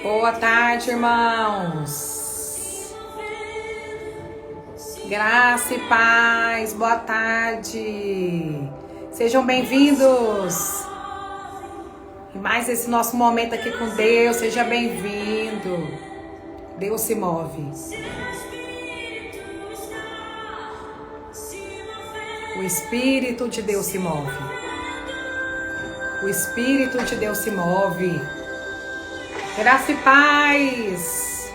Boa tarde, irmãos. Graça e paz, boa tarde. Sejam bem-vindos. E mais esse nosso momento aqui com Deus, seja bem-vindo. Deus se move. O Espírito de Deus se move. O Espírito de Deus se move. Graça e paz.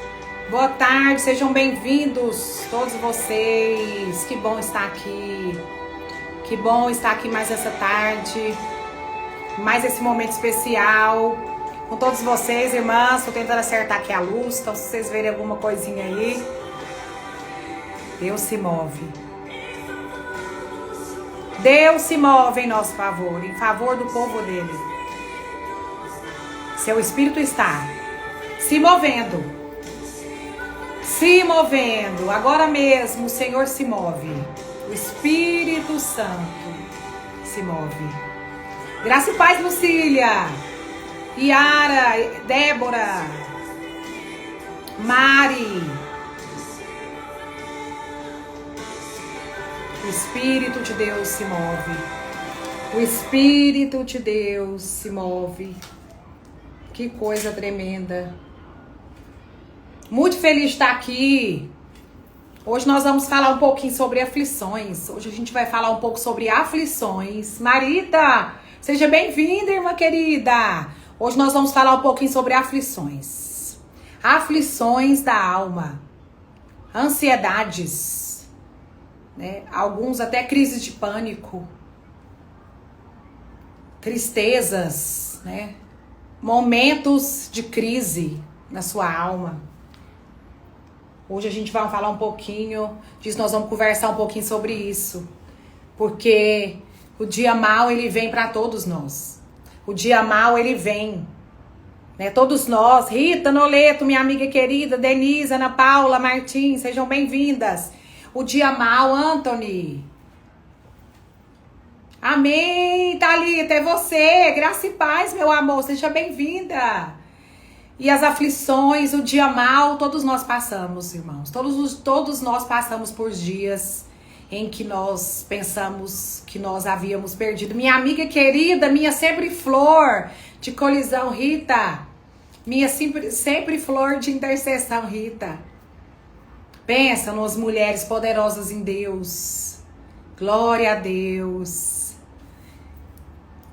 Boa tarde, sejam bem-vindos todos vocês. Que bom estar aqui. Que bom estar aqui mais essa tarde. Mais esse momento especial. Com todos vocês, irmãs. Estou tentando acertar aqui a luz. Então, se vocês verem alguma coisinha aí. Deus se move. Deus se move em nosso favor. Em favor do povo dele. Seu Espírito está se movendo. Se movendo. Agora mesmo o Senhor se move. O Espírito Santo se move. Graça e paz, Lucília. Yara, Débora. Mari. O Espírito de Deus se move. O Espírito de Deus se move. Que coisa tremenda. Muito feliz de estar aqui. Hoje nós vamos falar um pouquinho sobre aflições. Hoje a gente vai falar um pouco sobre aflições. Marita, seja bem-vinda, irmã querida. Hoje nós vamos falar um pouquinho sobre aflições. Aflições da alma. Ansiedades. Né? Alguns até crises de pânico. Tristezas, né? Momentos de crise na sua alma. Hoje a gente vai falar um pouquinho disso, nós vamos conversar um pouquinho sobre isso. Porque o dia mau, ele vem para todos nós. O dia mau, ele vem. Né? Todos nós, Rita Noleto, minha amiga querida, Denise, Ana Paula, Martins, sejam bem-vindas. O dia mau, Anthony. Amém, Thalita, é você. Graça e paz, meu amor, seja bem-vinda. E as aflições, o dia mau, todos nós passamos, irmãos. Todos nós passamos por dias em que nós pensamos que nós havíamos perdido. Minha amiga querida, minha sempre flor de colisão, Rita. Minha sempre flor de intercessão, Rita. Pensa nas mulheres poderosas em Deus. Glória a Deus.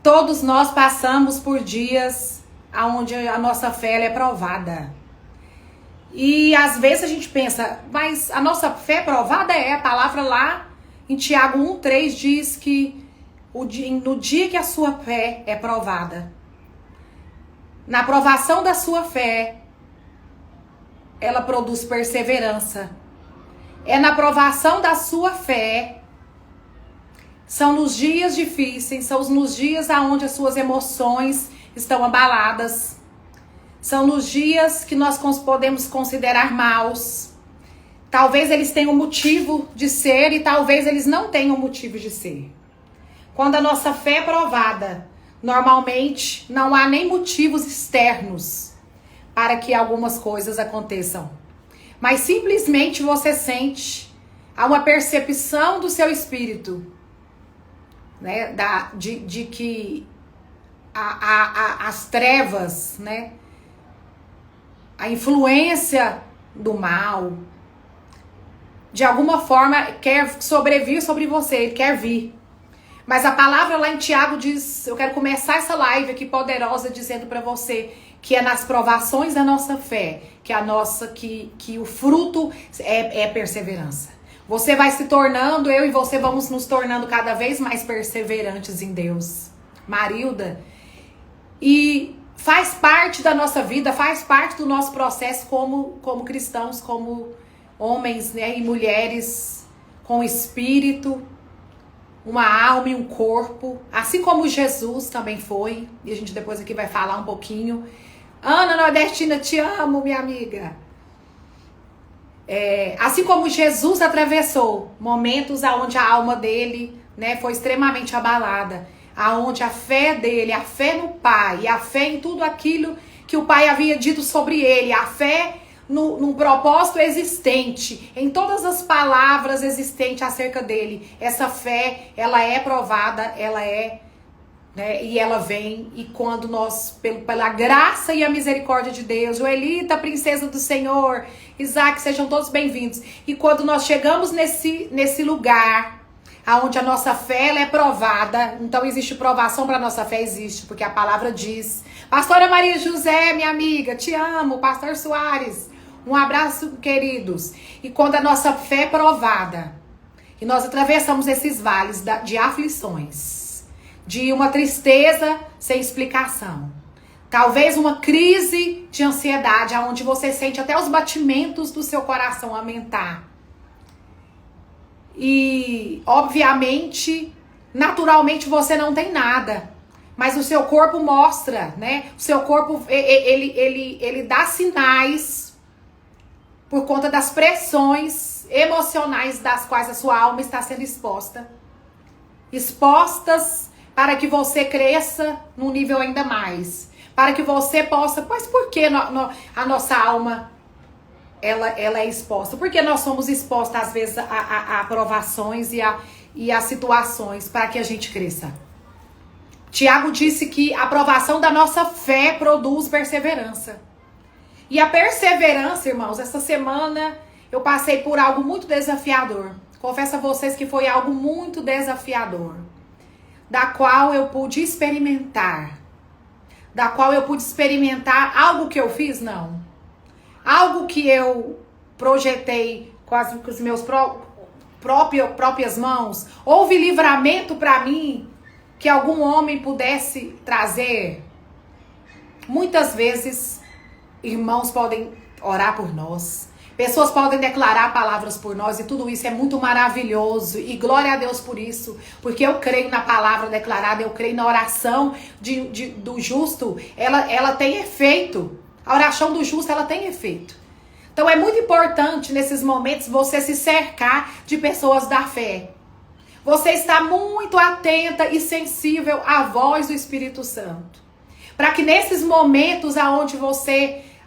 Todos nós passamos por dias onde a nossa fé é provada. E às vezes a gente pensa, mas a nossa fé provada a palavra lá em Tiago 1,3 diz que no dia que a sua fé é provada, na provação da sua fé, ela produz perseverança. É na provação da sua fé. São nos dias difíceis, são nos dias onde as suas emoções estão abaladas. São nos dias que nós podemos considerar maus. Talvez eles tenham motivo de ser e talvez eles não tenham motivo de ser. Quando a nossa fé é provada, normalmente não há nem motivos externos para que algumas coisas aconteçam. Mas simplesmente você sente, há uma percepção do seu espírito, né, de que as trevas, né, a influência do mal, de alguma forma quer sobrevir sobre você, ele quer vir. Mas a palavra lá em Tiago diz, eu quero começar essa live aqui poderosa dizendo para você que é nas provações da nossa fé, que o fruto é perseverança. Você vai se tornando, eu e você vamos nos tornando cada vez mais perseverantes em Deus. Marilda. E faz parte da nossa vida, faz parte do nosso processo como cristãos, como homens, né, e mulheres com espírito, uma alma e um corpo. Assim como Jesus também foi. E a gente depois aqui vai falar um pouquinho. Ana Nordestina, te amo, minha amiga. Assim como Jesus atravessou momentos onde a alma dele, né, foi extremamente abalada, aonde a fé dele, a fé no Pai, a fé em tudo aquilo que o Pai havia dito sobre ele. A fé num propósito existente, em todas as palavras existentes acerca dele. Essa fé, ela é provada, ela é, né, e ela vem, e quando nós, pela graça e a misericórdia de Deus, Joelita, princesa do Senhor, Isaac, sejam todos bem-vindos. E quando nós chegamos nesse lugar, aonde a nossa fé ela é provada, então existe provação para a nossa fé? Existe, porque a palavra diz. Pastora Maria José, minha amiga, te amo. Pastor Soares, um abraço, queridos. E quando a nossa fé é provada, e nós atravessamos esses vales de aflições, de uma tristeza sem explicação, talvez uma crise de ansiedade, onde você sente até os batimentos do seu coração aumentar. E, obviamente, naturalmente você não tem nada, mas o seu corpo mostra, né? O seu corpo, ele dá sinais por conta das pressões emocionais das quais a sua alma está sendo exposta. Expostas para que você cresça num nível ainda mais. Para que você possa... Mas por que a nossa alma ela é exposta? Porque nós somos expostos, às vezes, a provações e a situações para que a gente cresça. Tiago disse que a provação da nossa fé produz perseverança. E a perseverança, irmãos, essa semana eu passei por algo muito desafiador. Confesso a vocês que foi algo muito desafiador. Da qual eu pude experimentar. Algo que eu fiz? Não. Algo que eu projetei com os meus próprias mãos. Houve livramento para mim que algum homem pudesse trazer. Muitas vezes, irmãos podem orar por nós. Pessoas podem declarar palavras por nós, e tudo isso é muito maravilhoso, e glória a Deus por isso, porque eu creio na palavra declarada, eu creio na oração do justo, ela tem efeito. A oração do justo, ela tem efeito. Então é muito importante nesses momentos você se cercar de pessoas da fé. Você está muito atenta e sensível à voz do Espírito Santo, para que nesses momentos aonde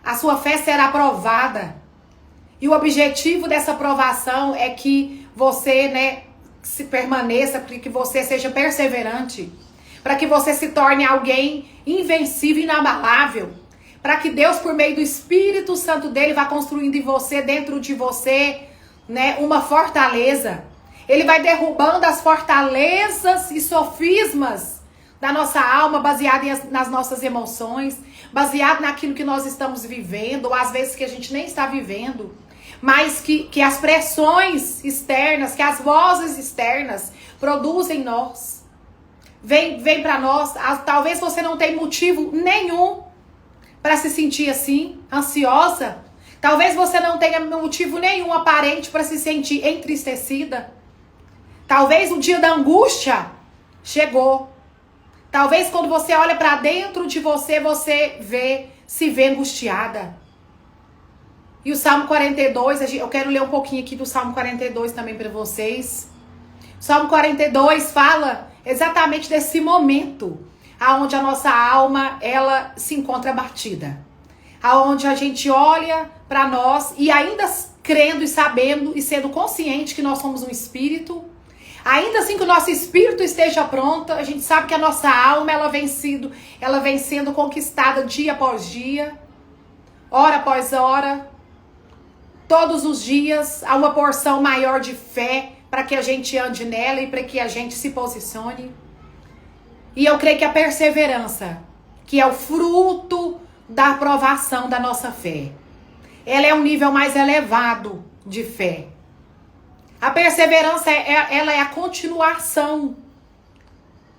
a sua fé será provada. E o objetivo dessa provação é que você, né, se permaneça, que você seja perseverante, para que você se torne alguém invencível, inabalável, para que Deus, por meio do Espírito Santo dele, vá construindo em você, dentro de você, né, uma fortaleza. Ele vai derrubando as fortalezas e sofismas da nossa alma, baseado nas nossas emoções, baseado naquilo que nós estamos vivendo, ou às vezes que a gente nem está vivendo. Mas que as pressões externas, que as vozes externas produzem em nós. Vem para nós. Talvez você não tenha motivo nenhum para se sentir assim, ansiosa. Talvez você não tenha motivo nenhum aparente para se sentir entristecida. Talvez o dia da angústia chegou. Talvez quando você olha para dentro de você, se vê angustiada. E o Salmo 42, eu quero ler um pouquinho aqui do Salmo 42 também para vocês. O Salmo 42 fala exatamente desse momento, aonde a nossa alma, ela se encontra abatida. Aonde a gente olha para nós e ainda crendo e sabendo e sendo consciente que nós somos um espírito. Ainda assim que o nosso espírito esteja pronto, a gente sabe que a nossa alma, ela vem sendo conquistada dia após dia, hora após hora. Todos os dias há uma porção maior de fé para que a gente ande nela e para que a gente se posicione. E eu creio que a perseverança, que é o fruto da aprovação da nossa fé, ela é um nível mais elevado de fé. A perseverança, ela é a continuação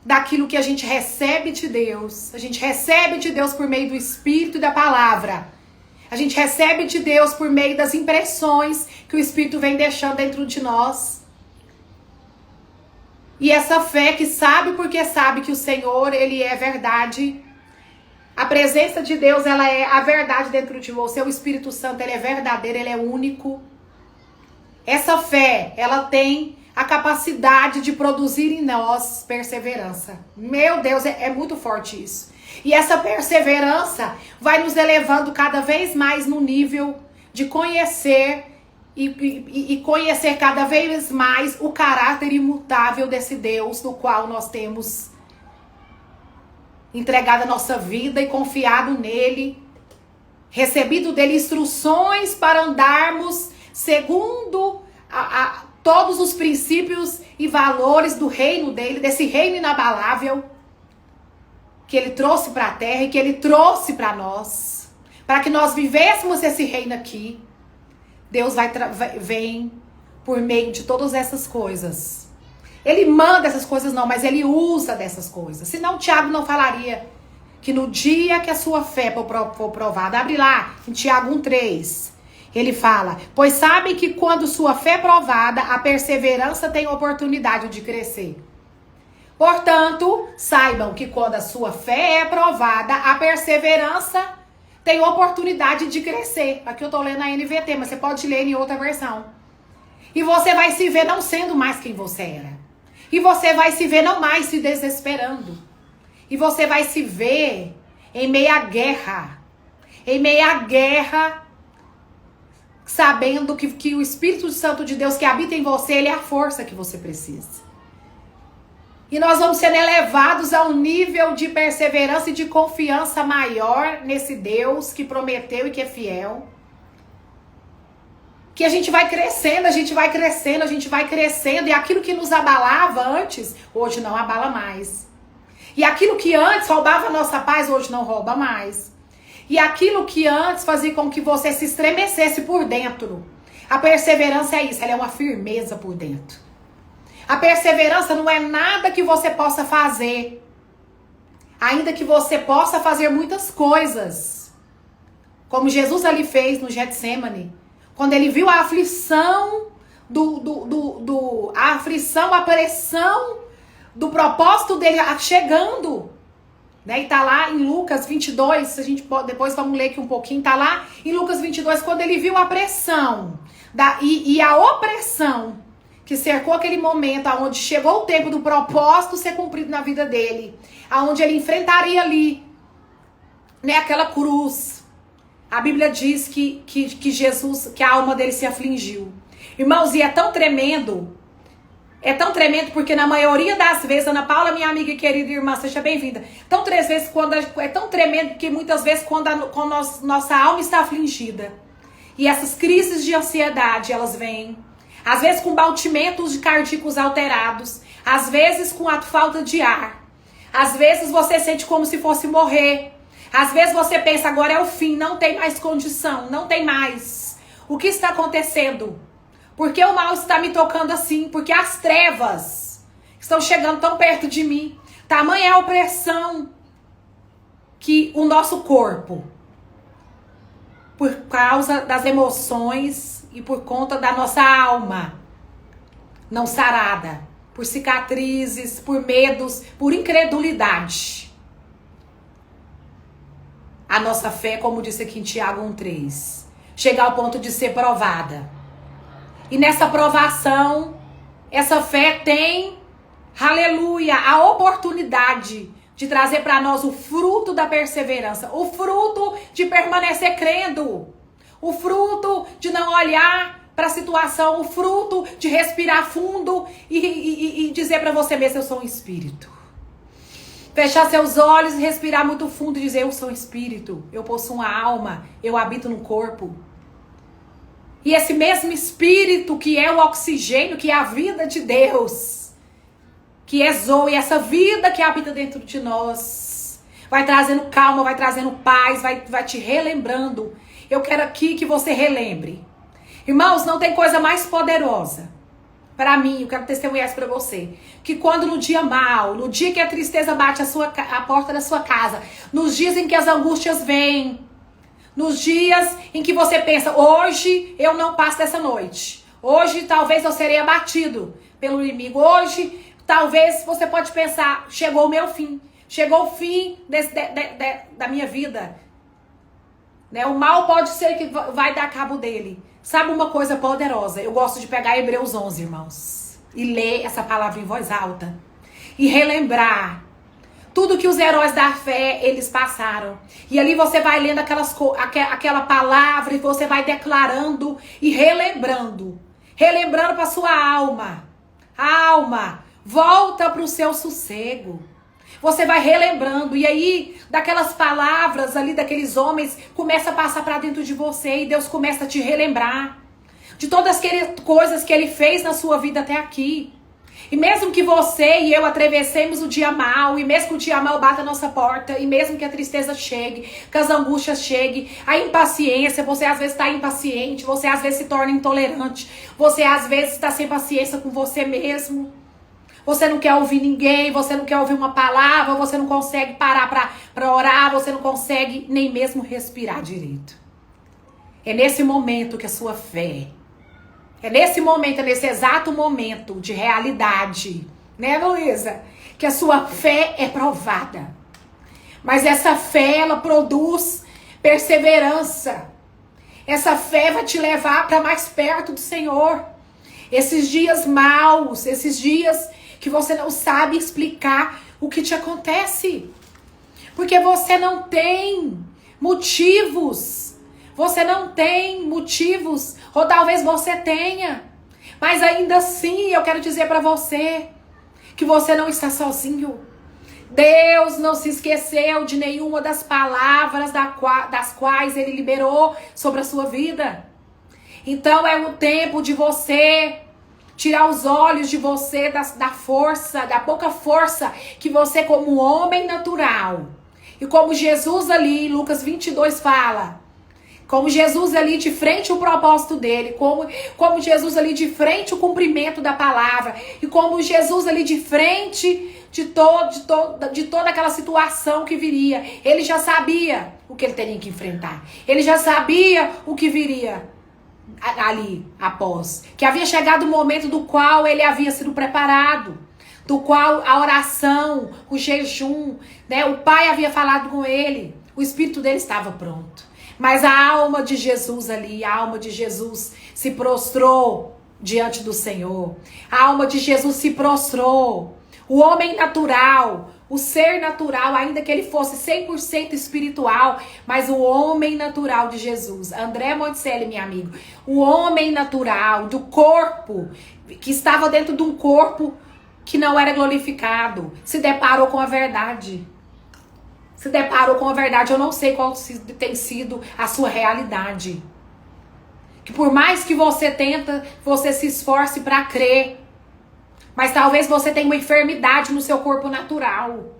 daquilo que a gente recebe de Deus. A gente recebe de Deus por meio do Espírito e da palavra. A gente recebe de Deus por meio das impressões que o Espírito vem deixando dentro de nós. E essa fé que sabe porque sabe que o Senhor, ele é verdade. A presença de Deus, ela é a verdade dentro de você. O Espírito Santo, ele é verdadeiro, ele é único. Essa fé, ela tem a capacidade de produzir em nós perseverança. Meu Deus, é muito forte isso. E essa perseverança vai nos elevando cada vez mais no nível de conhecer e conhecer cada vez mais o caráter imutável desse Deus no qual nós temos entregado a nossa vida e confiado nele, recebido dele instruções para andarmos segundo todos os princípios e valores do reino dele, desse reino inabalável que ele trouxe para a terra e que ele trouxe para nós, para que nós vivêssemos esse reino aqui. Deus vem por meio de todas essas coisas. Ele manda essas coisas não, mas ele usa dessas coisas. Senão Tiago não falaria que no dia que a sua fé for provada, abre lá em Tiago 1:3, ele fala: pois sabem que quando sua fé é provada, a perseverança tem oportunidade de crescer. Portanto, saibam que quando a sua fé é provada, a perseverança tem oportunidade de crescer. Aqui eu tô lendo a NVT, mas você pode ler em outra versão. E você vai se ver não sendo mais quem você era. E você vai se ver não mais se desesperando. E você vai se ver em meio à guerra. Em meio à guerra, sabendo que o Espírito Santo de Deus que habita em você, ele é a força que você precisa. E nós vamos sendo elevados a um nível de perseverança e de confiança maior nesse Deus que prometeu e que é fiel. Que a gente vai crescendo, a gente vai crescendo, a gente vai crescendo. E aquilo que nos abalava antes, hoje não abala mais. E aquilo que antes roubava a nossa paz, hoje não rouba mais. E aquilo que antes fazia com que você se estremecesse por dentro. A perseverança é isso, ela é uma firmeza por dentro. A perseverança não é nada que você possa fazer. Ainda que você possa fazer muitas coisas. Como Jesus ali fez no Getsemane. Quando ele viu a aflição, a pressão do propósito dele chegando. Né? E tá lá em Lucas 22, a gente depois vamos ler aqui um pouquinho, tá lá em Lucas 22, quando ele viu a pressão e a opressão que cercou aquele momento, aonde chegou o tempo do propósito ser cumprido na vida dele, aonde ele enfrentaria ali, né, aquela cruz. A Bíblia diz que Jesus, que a alma dele se afligiu. Irmãos, e é tão tremendo porque na maioria das vezes, Ana Paula, minha amiga e querida irmã, seja bem-vinda, é tão tremendo que muitas vezes quando nossa alma está afligida, e essas crises de ansiedade, elas vêm, às vezes com batimentos cardíacos alterados, às vezes com a falta de ar, às vezes você sente como se fosse morrer, às vezes você pensa, agora é o fim, não tem mais condição, não tem mais. O que está acontecendo? Por que o mal está me tocando assim? Porque as trevas estão chegando tão perto de mim. Tamanha é a opressão que o nosso corpo, por causa das emoções e por conta da nossa alma não sarada, por cicatrizes, por medos, por incredulidade. A nossa fé, como disse aqui em Tiago 1:3, chega ao ponto de ser provada. E nessa provação, essa fé tem, aleluia, a oportunidade de trazer para nós o fruto da perseverança, o fruto de permanecer crendo, o fruto de não olhar para a situação, o fruto de respirar fundo e dizer para você mesmo, eu sou um espírito. Fechar seus olhos e respirar muito fundo e dizer, eu sou um espírito, eu possuo uma alma, eu habito no corpo. E esse mesmo espírito que é o oxigênio, que é a vida de Deus, que exoa, e essa vida que habita dentro de nós, vai trazendo calma, vai trazendo paz, vai te relembrando. Eu quero aqui que você relembre. Irmãos, não tem coisa mais poderosa para mim, eu quero testemunhar isso para você, que quando no dia mau, no dia que a tristeza bate a porta da sua casa, nos dias em que as angústias vêm, nos dias em que você pensa, hoje eu não passo dessa noite, hoje talvez eu serei abatido pelo inimigo, hoje talvez você pode pensar, chegou o meu fim, chegou o fim da minha vida, né? O mal pode ser que vai dar cabo dele. Sabe uma coisa poderosa? Eu gosto de pegar Hebreus 11, irmãos. e ler essa palavra em voz alta e relembrar tudo que os heróis da fé, eles passaram. E ali você vai lendo aquela palavra e você vai declarando e relembrando. Relembrando para sua alma. Alma, volta para o seu sossego. Você vai relembrando. E aí, daquelas palavras ali, daqueles homens, começa a passar para dentro de você. E Deus começa a te relembrar de todas aquelas coisas que Ele fez na sua vida até aqui. E mesmo que você e eu atravessemos o dia mal, e mesmo que o dia mal bata a nossa porta, e mesmo que a tristeza chegue, que as angústias cheguem, a impaciência, você às vezes está impaciente, você às vezes se torna intolerante, você às vezes está sem paciência com você mesmo, você não quer ouvir ninguém, você não quer ouvir uma palavra, você não consegue parar para orar, você não consegue nem mesmo respirar direito. É nesse momento que a sua fé... É nesse momento, é nesse exato momento de realidade, né, Luísa? Que a sua fé é provada. Mas essa fé, ela produz perseverança. Essa fé vai te levar para mais perto do Senhor. Esses dias maus, esses dias que você não sabe explicar o que te acontece. Porque você não tem motivos. Você não tem motivos, ou talvez você tenha. Mas ainda assim, eu quero dizer para você que você não está sozinho. Deus não se esqueceu de nenhuma das palavras das quais Ele liberou sobre a sua vida. Então é o tempo de você tirar os olhos de você da força, da pouca força que você, como homem natural, e como Jesus ali em Lucas 22 fala... Como Jesus ali de frente ao propósito dele. Como Jesus ali de frente ao cumprimento da palavra. E como Jesus ali de frente de toda aquela situação que viria. Ele já sabia o que ele teria que enfrentar. Ele já sabia o que viria ali após. Que havia chegado o momento do qual ele havia sido preparado. Do qual a oração, o jejum, né? O Pai havia falado com ele. O espírito dele estava pronto. Mas a alma de Jesus ali, a alma de Jesus se prostrou diante do Senhor. A alma de Jesus se prostrou. O homem natural, o ser natural, ainda que ele fosse 100% espiritual, mas o homem natural de Jesus, André Monticelli, meu amigo, o homem natural do corpo, que estava dentro de um corpo que não era glorificado, se deparou com a verdade. Se deparou com a verdade, eu não sei qual tem sido a sua realidade. Que por mais que você tenta, você se esforce para crer. Mas talvez você tenha uma enfermidade no seu corpo natural.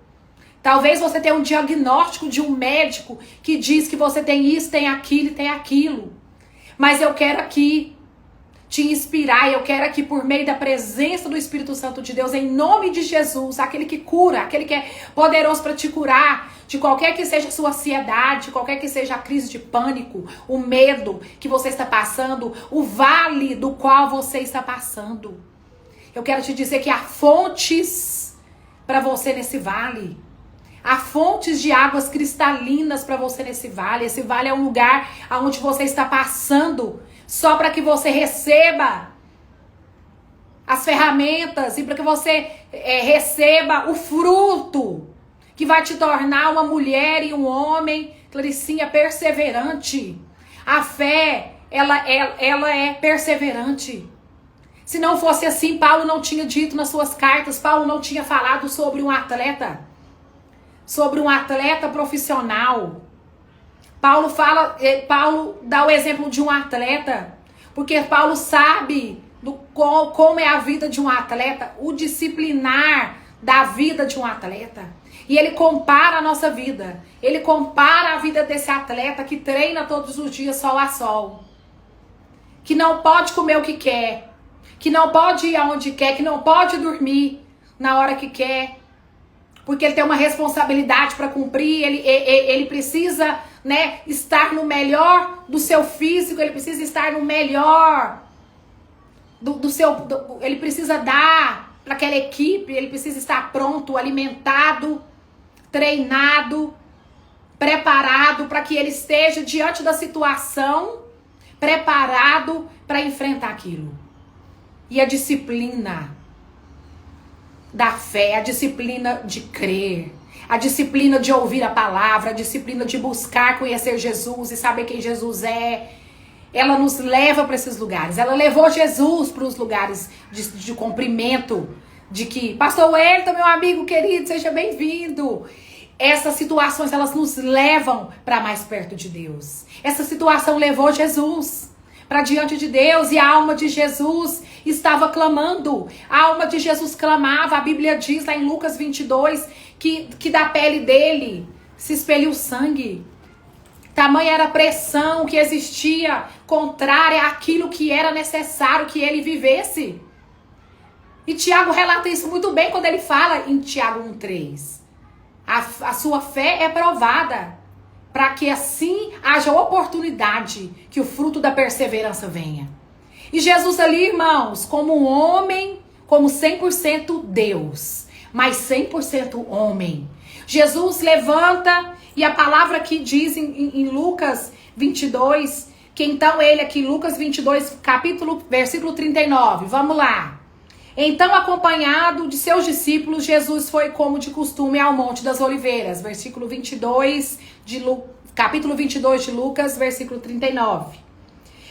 Talvez você tenha um diagnóstico de um médico que diz que você tem isso, tem aquilo e tem aquilo. Mas eu quero aqui te inspirar, eu quero aqui por meio da presença do Espírito Santo de Deus, em nome de Jesus, aquele que cura, aquele que é poderoso para te curar, de qualquer que seja a sua ansiedade, qualquer que seja a crise de pânico, o medo que você está passando, o vale do qual você está passando. Eu quero te dizer que há fontes para você nesse vale. Há fontes de águas cristalinas para você nesse vale. Esse vale é um lugar onde você está passando só para que você receba as ferramentas e para que você receba o fruto que vai te tornar uma mulher e um homem, Claricinha, perseverante. A fé, ela é perseverante. Se não fosse assim, Paulo não tinha dito nas suas cartas, Paulo não tinha falado sobre um atleta profissional. Paulo dá o exemplo de um atleta, porque Paulo sabe como é a vida de um atleta, o disciplinar da vida de um atleta. E ele compara a nossa vida. Ele compara a vida desse atleta que treina todos os dias sol a sol. Que não pode comer o que quer. Que não pode ir aonde quer. Que não pode dormir na hora que quer. Porque ele tem uma responsabilidade para cumprir. Ele precisa, né, estar no melhor do seu físico. Ele precisa estar no melhor ele precisa dar para aquela equipe. Ele precisa estar pronto, alimentado, treinado, preparado para que ele esteja diante da situação, preparado para enfrentar aquilo. E a disciplina, da fé, a disciplina de crer, a disciplina de ouvir a palavra, a disciplina de buscar conhecer Jesus e saber quem Jesus é, ela nos leva para esses lugares. Ela levou Jesus para os lugares de cumprimento, de que, pastor Wellington, meu amigo querido, seja bem-vindo. Essas situações, elas nos levam para mais perto de Deus. Essa situação levou Jesus para diante de Deus e a alma de Jesus estava clamando. A alma de Jesus clamava. A Bíblia diz lá em Lucas 22 que da pele dele se expeliu sangue. Tamanha era a pressão que existia contrária àquilo que era necessário que ele vivesse. E Tiago relata isso muito bem quando ele fala em Tiago 1,3. A sua fé é provada, para que assim haja oportunidade que o fruto da perseverança venha. E Jesus ali, irmãos, como um homem, como 100% Deus, mas 100% homem. Jesus levanta, e a palavra que diz em Lucas 22, que então ele aqui, Lucas 22, versículo 39, vamos lá. Então, acompanhado de seus discípulos, Jesus foi como de costume ao Monte das Oliveiras. Versículo 22, capítulo 22 de Lucas, versículo 39.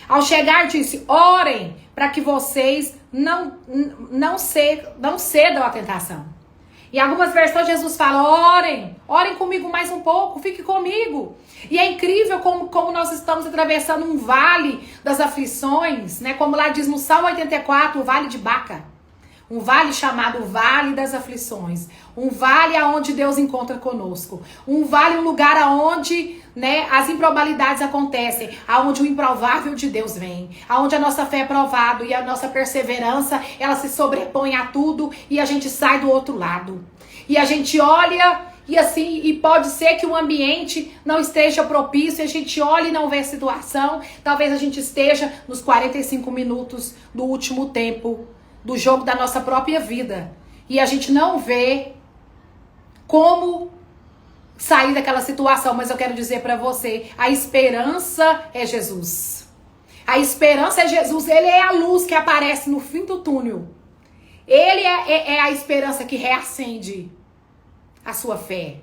Ao chegar, disse, orem para que vocês não cedam à tentação. Em algumas versões, Jesus fala, orem comigo mais um pouco, fique comigo. E é incrível como nós estamos atravessando um vale das aflições, né? Como lá diz no Salmo 84, o vale de Baca. Um vale chamado Vale das Aflições. Um vale aonde Deus encontra conosco. Um vale, um lugar aonde, né, as improbabilidades acontecem. Aonde o improvável de Deus vem. Aonde a nossa fé é provada e a nossa perseverança, ela se sobrepõe a tudo e a gente sai do outro lado. E a gente olha e assim, e pode ser que o ambiente não esteja propício, a gente olha e não vê a situação. Talvez a gente esteja nos 45 minutos do último tempo do jogo da nossa própria vida. E a gente não vê como sair daquela situação. Mas eu quero dizer para você, a esperança é Jesus. A esperança é Jesus. Ele é a luz que aparece no fim do túnel. Ele é a esperança que reacende a sua fé.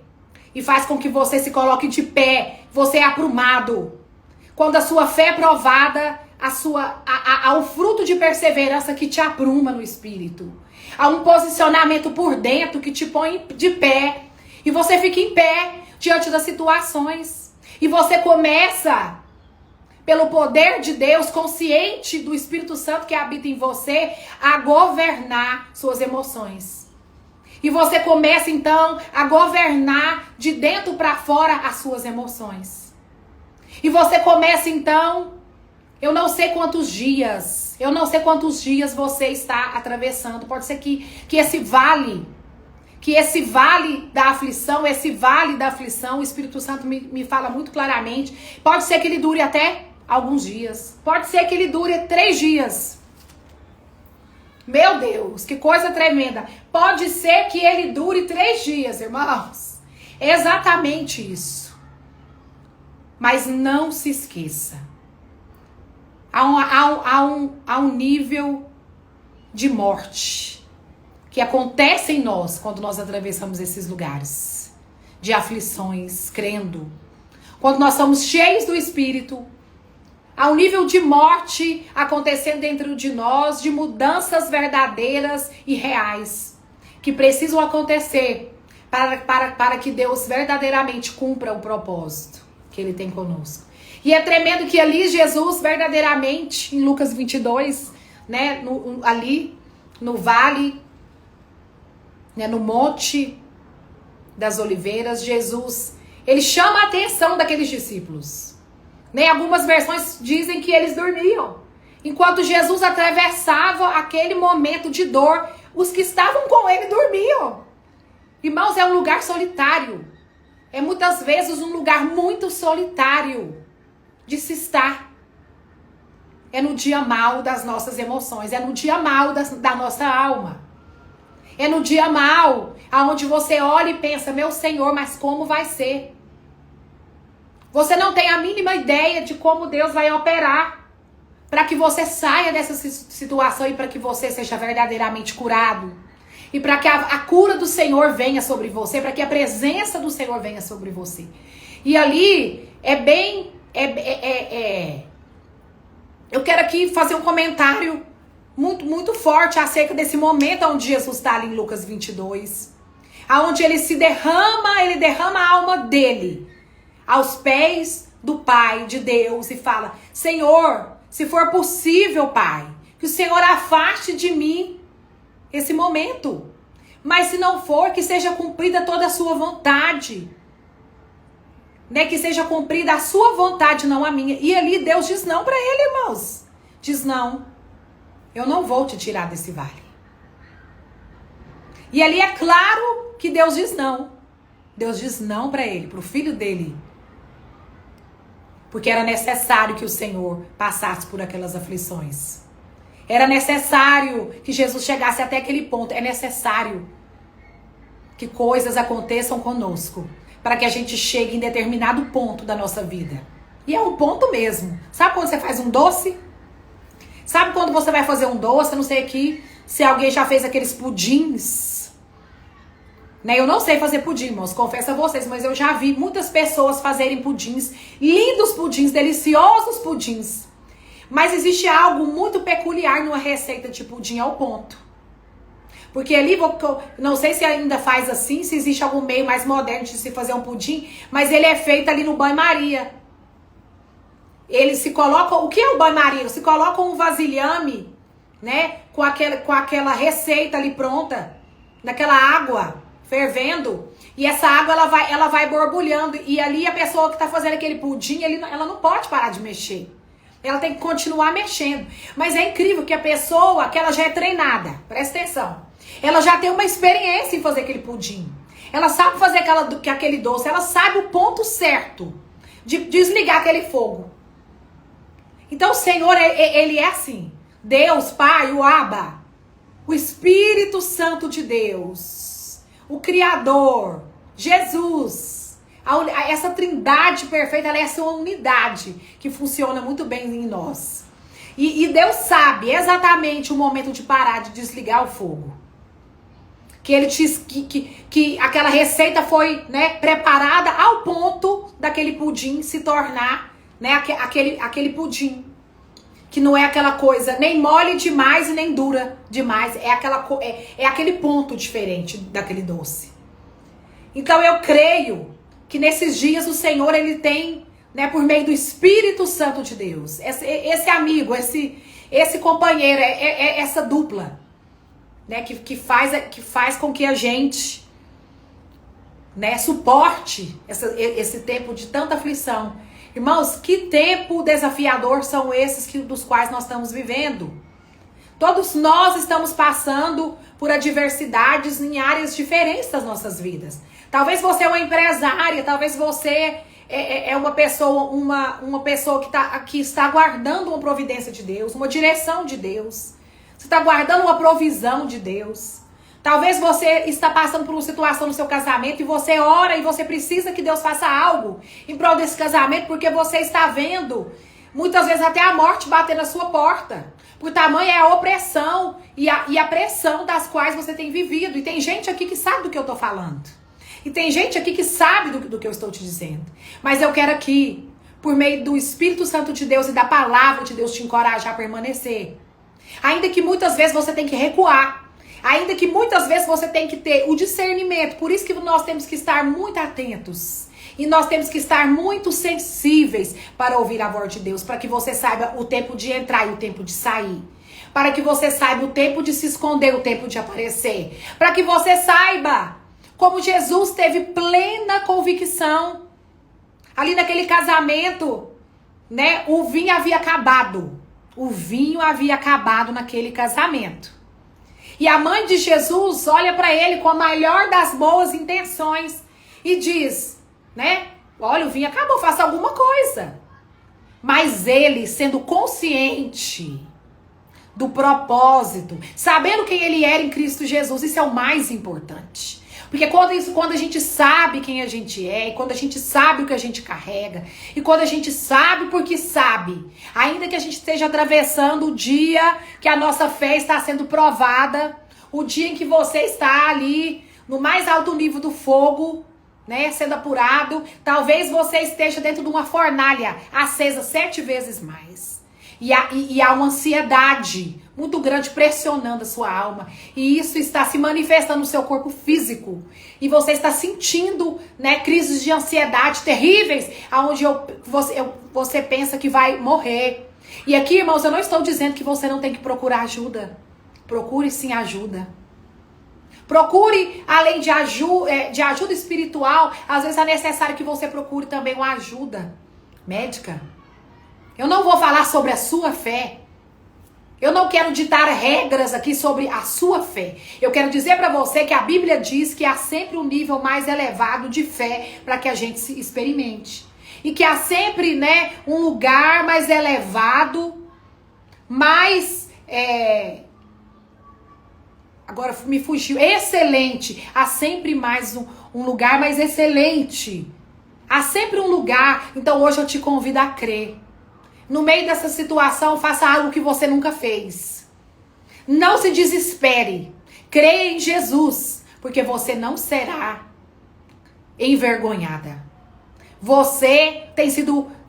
E faz com que você se coloque de pé. Você é aprumado. Quando a sua fé é provada, há um fruto de perseverança que te apruma no espírito. Há um posicionamento por dentro que te põe de pé. E você fica em pé diante das situações. E você começa, pelo poder de Deus, consciente do Espírito Santo que habita em você, a governar suas emoções. E você começa então a governar de dentro para fora as suas emoções. E você começa então... Eu não sei quantos dias você está atravessando. Pode ser que esse vale da aflição, o Espírito Santo me fala muito claramente. Pode ser que ele dure até alguns dias. Pode ser que ele dure 3 dias. Meu Deus, que coisa tremenda. Pode ser que ele dure 3 dias, irmãos. É exatamente isso. Mas não se esqueça. Há um nível de morte que acontece em nós quando nós atravessamos esses lugares de aflições, crendo. Quando nós somos cheios do Espírito, há um nível de morte acontecendo dentro de nós, de mudanças verdadeiras e reais, que precisam acontecer para que Deus verdadeiramente cumpra o propósito que Ele tem conosco. E é tremendo que ali Jesus verdadeiramente, em Lucas 22, né, ali no vale, né, no Monte das Oliveiras, Jesus, ele chama a atenção daqueles discípulos. Né? Algumas versões dizem que eles dormiam. Enquanto Jesus atravessava aquele momento de dor, os que estavam com ele dormiam. Irmãos, é um lugar solitário. É muitas vezes um lugar muito solitário de se estar. É no dia mau das nossas emoções, é no dia mau da nossa alma. É no dia mau, aonde você olha e pensa, meu Senhor, mas como vai ser? Você não tem a mínima ideia de como Deus vai operar para que você saia dessa situação e para que você seja verdadeiramente curado. e para que a cura do Senhor venha sobre você, para que a presença do Senhor venha sobre você. E ali eu quero aqui fazer um comentário muito, muito forte acerca desse momento onde Jesus está ali em Lucas 22, aonde ele derrama a alma dele aos pés do Pai, de Deus, e fala: Senhor, se for possível, Pai, que o Senhor afaste de mim esse momento, mas se não for, que seja cumprida toda a sua vontade, né? Que seja cumprida a sua vontade, não a minha. E ali Deus diz não para ele, irmãos. Diz: não, eu não vou te tirar desse vale. E ali é claro que Deus diz não. Deus diz não para ele, para o filho dele. Porque era necessário que o Senhor passasse por aquelas aflições. Era necessário que Jesus chegasse até aquele ponto. É necessário que coisas aconteçam conosco para que a gente chegue em determinado ponto da nossa vida. E é um ponto mesmo. Sabe quando você faz um doce? Sabe quando você vai fazer um doce? Eu não sei aqui se alguém já fez aqueles pudins. Né? Eu não sei fazer pudim, irmãos, confesso a vocês, mas eu já vi muitas pessoas fazerem pudins, lindos pudins, deliciosos pudins. Mas existe algo muito peculiar numa receita de pudim, ao ponto. Porque ali, não sei se ainda faz assim, se existe algum meio mais moderno de se fazer um pudim, mas ele é feito ali no banho-maria. Ele se coloca, o que é o banho-maria? Se coloca um vasilhame, né, com aquela receita ali pronta, naquela água fervendo, e essa água ela vai borbulhando, e ali a pessoa que tá fazendo aquele pudim, ela não pode parar de mexer. Ela tem que continuar mexendo. Mas é incrível que a pessoa, que ela já é treinada, presta atenção, ela já tem uma experiência em fazer aquele pudim. Ela sabe fazer aquele doce, ela sabe o ponto certo de desligar aquele fogo. Então o Senhor, ele é assim. Deus, Pai, o Abba, o Espírito Santo de Deus, o Criador, Jesus, essa trindade perfeita, ela é essa unidade que funciona muito bem em nós. E Deus sabe exatamente o momento de parar, de desligar o fogo. Que ele que aquela receita foi, né, preparada ao ponto daquele pudim se tornar, né, aquele pudim. Que não é aquela coisa nem mole demais e nem dura demais. É aquele ponto diferente daquele doce. Então eu creio que nesses dias o Senhor, ele tem, né, por meio do Espírito Santo de Deus, esse amigo, esse companheiro, essa dupla, né, que faz com que a gente, né, suporte esse tempo de tanta aflição. Irmãos, que tempo desafiador são esses dos quais nós estamos vivendo. Todos nós estamos passando por adversidades em áreas diferentes das nossas vidas. Talvez você é uma empresária, talvez você é uma pessoa que está aguardando uma providência de Deus, uma direção de Deus. Você está aguardando uma provisão de Deus. Talvez você está passando por uma situação no seu casamento e você ora e você precisa que Deus faça algo em prol desse casamento, porque você está vendo, muitas vezes até a morte bater na sua porta. Por tamanho é a opressão e a pressão das quais você tem vivido. E tem gente aqui que sabe do que eu estou falando. E tem gente aqui que sabe do que eu estou te dizendo. Mas eu quero aqui, por meio do Espírito Santo de Deus e da palavra de Deus, te encorajar a permanecer. Ainda que muitas vezes você tem que recuar. Ainda que muitas vezes você tem que ter o discernimento. Por isso que nós temos que estar muito atentos. E nós temos que estar muito sensíveis para ouvir a voz de Deus. Para que você saiba o tempo de entrar e o tempo de sair. Para que você saiba o tempo de se esconder, o tempo de aparecer. Para que você saiba como Jesus teve plena convicção. Ali naquele casamento, né? O vinho havia acabado. O vinho havia acabado naquele casamento. E a mãe de Jesus olha para ele com a maior das boas intenções e diz, né? Olha, o vinho acabou, faça alguma coisa. Mas ele, sendo consciente do propósito, sabendo quem ele era em Cristo Jesus, isso é o mais importante. Porque quando a gente sabe quem a gente é, e quando a gente sabe o que a gente carrega, e quando a gente sabe porque sabe, ainda que a gente esteja atravessando o dia que a nossa fé está sendo provada, O dia em que você está ali no mais alto nível do fogo, né, sendo apurado, talvez você esteja dentro de uma fornalha acesa 7 vezes mais. E há uma ansiedade muito grande pressionando a sua alma. E isso está se manifestando no seu corpo físico. E você está sentindo, né, crises de ansiedade terríveis, onde você pensa que vai morrer. E aqui, irmãos, eu não estou dizendo que você não tem que procurar ajuda. Procure sim ajuda. Procure, além de ajuda espiritual, às vezes é necessário que você procure também uma ajuda médica. Eu não vou falar sobre a sua fé. Eu não quero ditar regras aqui sobre a sua fé. Eu quero dizer para você que a Bíblia diz que há sempre um nível mais elevado de fé para que a gente se experimente. E que há sempre, né, um lugar mais elevado, mais... Agora me fugiu. Excelente. Há sempre mais um lugar mais excelente. Há sempre um lugar. Então hoje eu te convido a crer. No meio dessa situação, faça algo que você nunca fez. Não se desespere. Creia em Jesus, porque você não será envergonhada. Você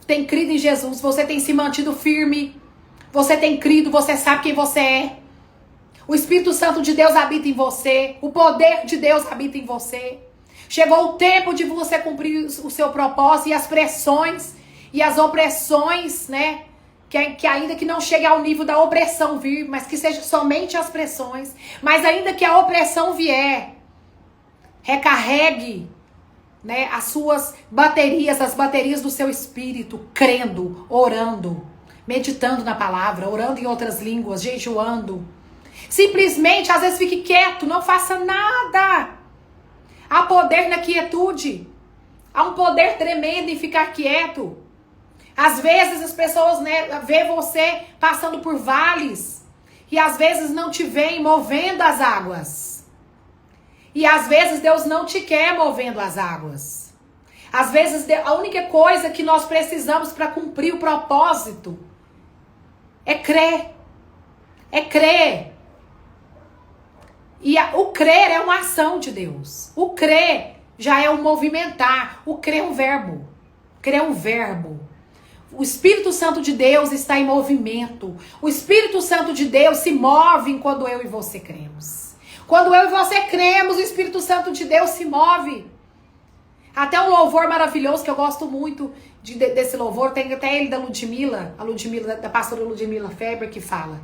tem crido em Jesus, você tem se mantido firme, você tem crido, você sabe quem você é. O Espírito Santo de Deus habita em você, o poder de Deus habita em você. Chegou o tempo de você cumprir o seu propósito e as pressões e as opressões, né? Que ainda que não chegue ao nível da opressão vir, mas que seja somente as pressões. Mas ainda que a opressão vier, recarregue, né, as suas baterias, as baterias do seu espírito, crendo, orando, meditando na palavra, orando em outras línguas, jejuando. Simplesmente, às vezes, fique quieto, não faça nada. Há poder na quietude. Há um poder tremendo em ficar quieto. Às vezes as pessoas, né, vê você passando por vales e às vezes não te veem movendo as águas. E às vezes Deus não te quer movendo as águas. Às vezes a única coisa que nós precisamos para cumprir o propósito é crer. É crer. E o crer é uma ação de Deus. O crer já é um movimentar. O crer é um verbo. Crer é um verbo. O Espírito Santo de Deus está em movimento. O Espírito Santo de Deus se move quando eu e você cremos. Quando eu e você cremos, o Espírito Santo de Deus se move. Até um louvor maravilhoso que eu gosto muito desse louvor, tem até ele da Ludmilla, da pastora Ludmilla Feber, que fala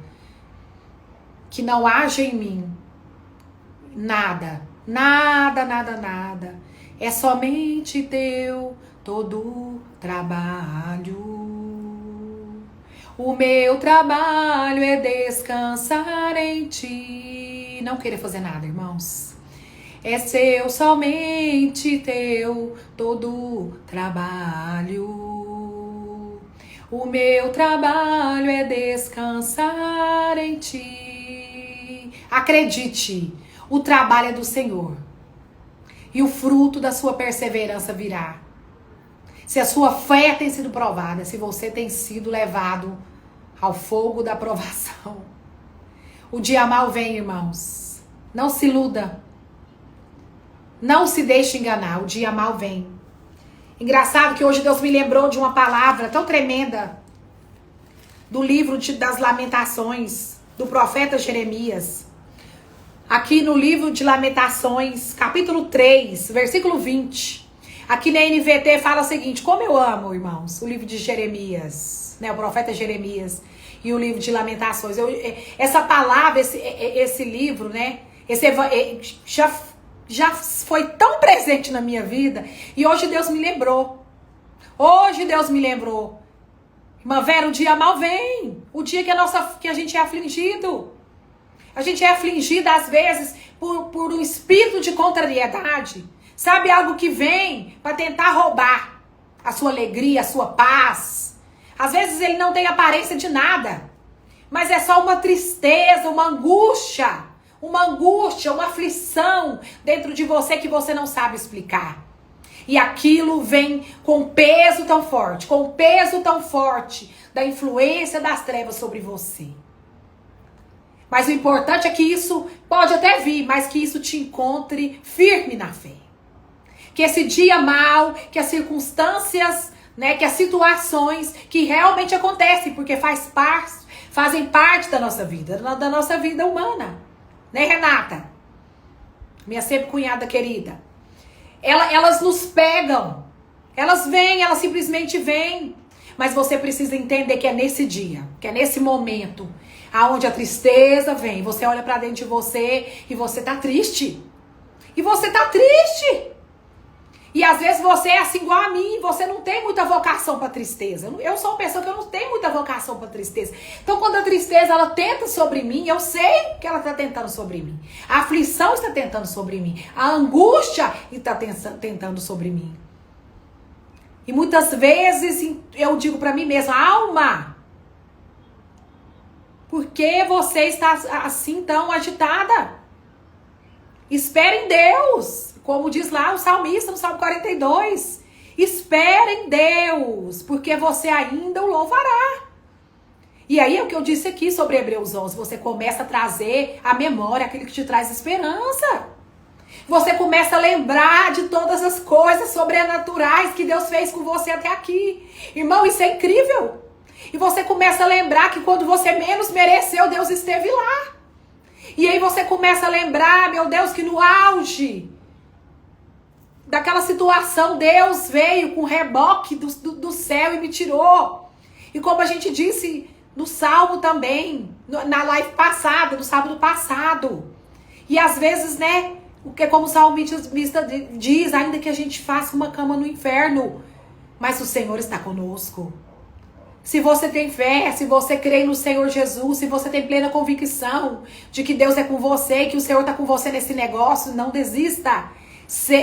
que não haja em mim nada, é somente teu todo trabalho. O meu trabalho é descansar em ti. Não querer fazer nada, irmãos. É seu, somente teu todo trabalho. O meu trabalho é descansar em ti. Acredite, o trabalho é do Senhor. E o fruto da sua perseverança virá. Se a sua fé tem sido provada, se você tem sido levado ao fogo da provação. O dia mal vem, irmãos. Não se iluda. Não se deixe enganar. O dia mal vem. Engraçado que hoje Deus me lembrou de uma palavra tão tremenda do livro das Lamentações, do profeta Jeremias. Aqui no livro de Lamentações, capítulo 3, versículo 20. Aqui na NVT fala o seguinte: como eu amo, irmãos, o livro de Jeremias, né, o profeta Jeremias, e o livro de Lamentações. Essa palavra, esse livro, né, já foi tão presente na minha vida, e hoje Deus me lembrou. Hoje Deus me lembrou. Irmã Vera, o dia mal vem. O dia que a gente é afligido. A gente é afligida, às vezes, por um espírito de contrariedade. Sabe, algo que vem para tentar roubar a sua alegria, a sua paz. Às vezes ele não tem aparência de nada, mas é só uma tristeza, uma angústia, uma aflição dentro de você que você não sabe explicar. E aquilo vem com peso tão forte da influência das trevas sobre você. Mas o importante é que isso pode até vir, mas que isso te encontre firme na fé. Que esse dia mal, que as circunstâncias, né, que as situações que realmente acontecem, porque fazem parte da nossa vida humana. Né, Renata? Minha sempre cunhada querida. Elas nos pegam. Elas vêm, elas simplesmente vêm. Mas você precisa entender que é nesse dia, que é nesse momento, aonde a tristeza vem. Você olha pra dentro de você e você tá triste. E você tá triste. E às vezes você é assim igual a mim, você não tem muita vocação pra tristeza. Eu sou uma pessoa que eu não tenho muita vocação pra tristeza. Então quando a tristeza ela tenta sobre mim, eu sei que ela está tentando sobre mim. A aflição está tentando sobre mim. A angústia está tentando sobre mim. E muitas vezes eu digo pra mim mesma, alma, por que você está assim tão agitada? Espere em Deus. Como diz lá o salmista no Salmo 42. Espere em Deus, porque você ainda o louvará. E aí é o que eu disse aqui sobre Hebreus 11. Você começa a trazer à memória aquilo que te traz esperança. Você começa a lembrar de todas as coisas sobrenaturais que Deus fez com você até aqui. Irmão, isso é incrível. E você começa a lembrar que quando você menos mereceu, Deus esteve lá. E aí você começa a lembrar, meu Deus, que no auge daquela situação, Deus veio com reboque do céu e me tirou. E como a gente disse no Salmo também, na live passada, no sábado passado. E às vezes, né, porque como o salmista diz, ainda que a gente faça uma cama no inferno, mas o Senhor está conosco. Se você tem fé, se você crê no Senhor Jesus, se você tem plena convicção de que Deus é com você, que o Senhor está com você nesse negócio, não desista.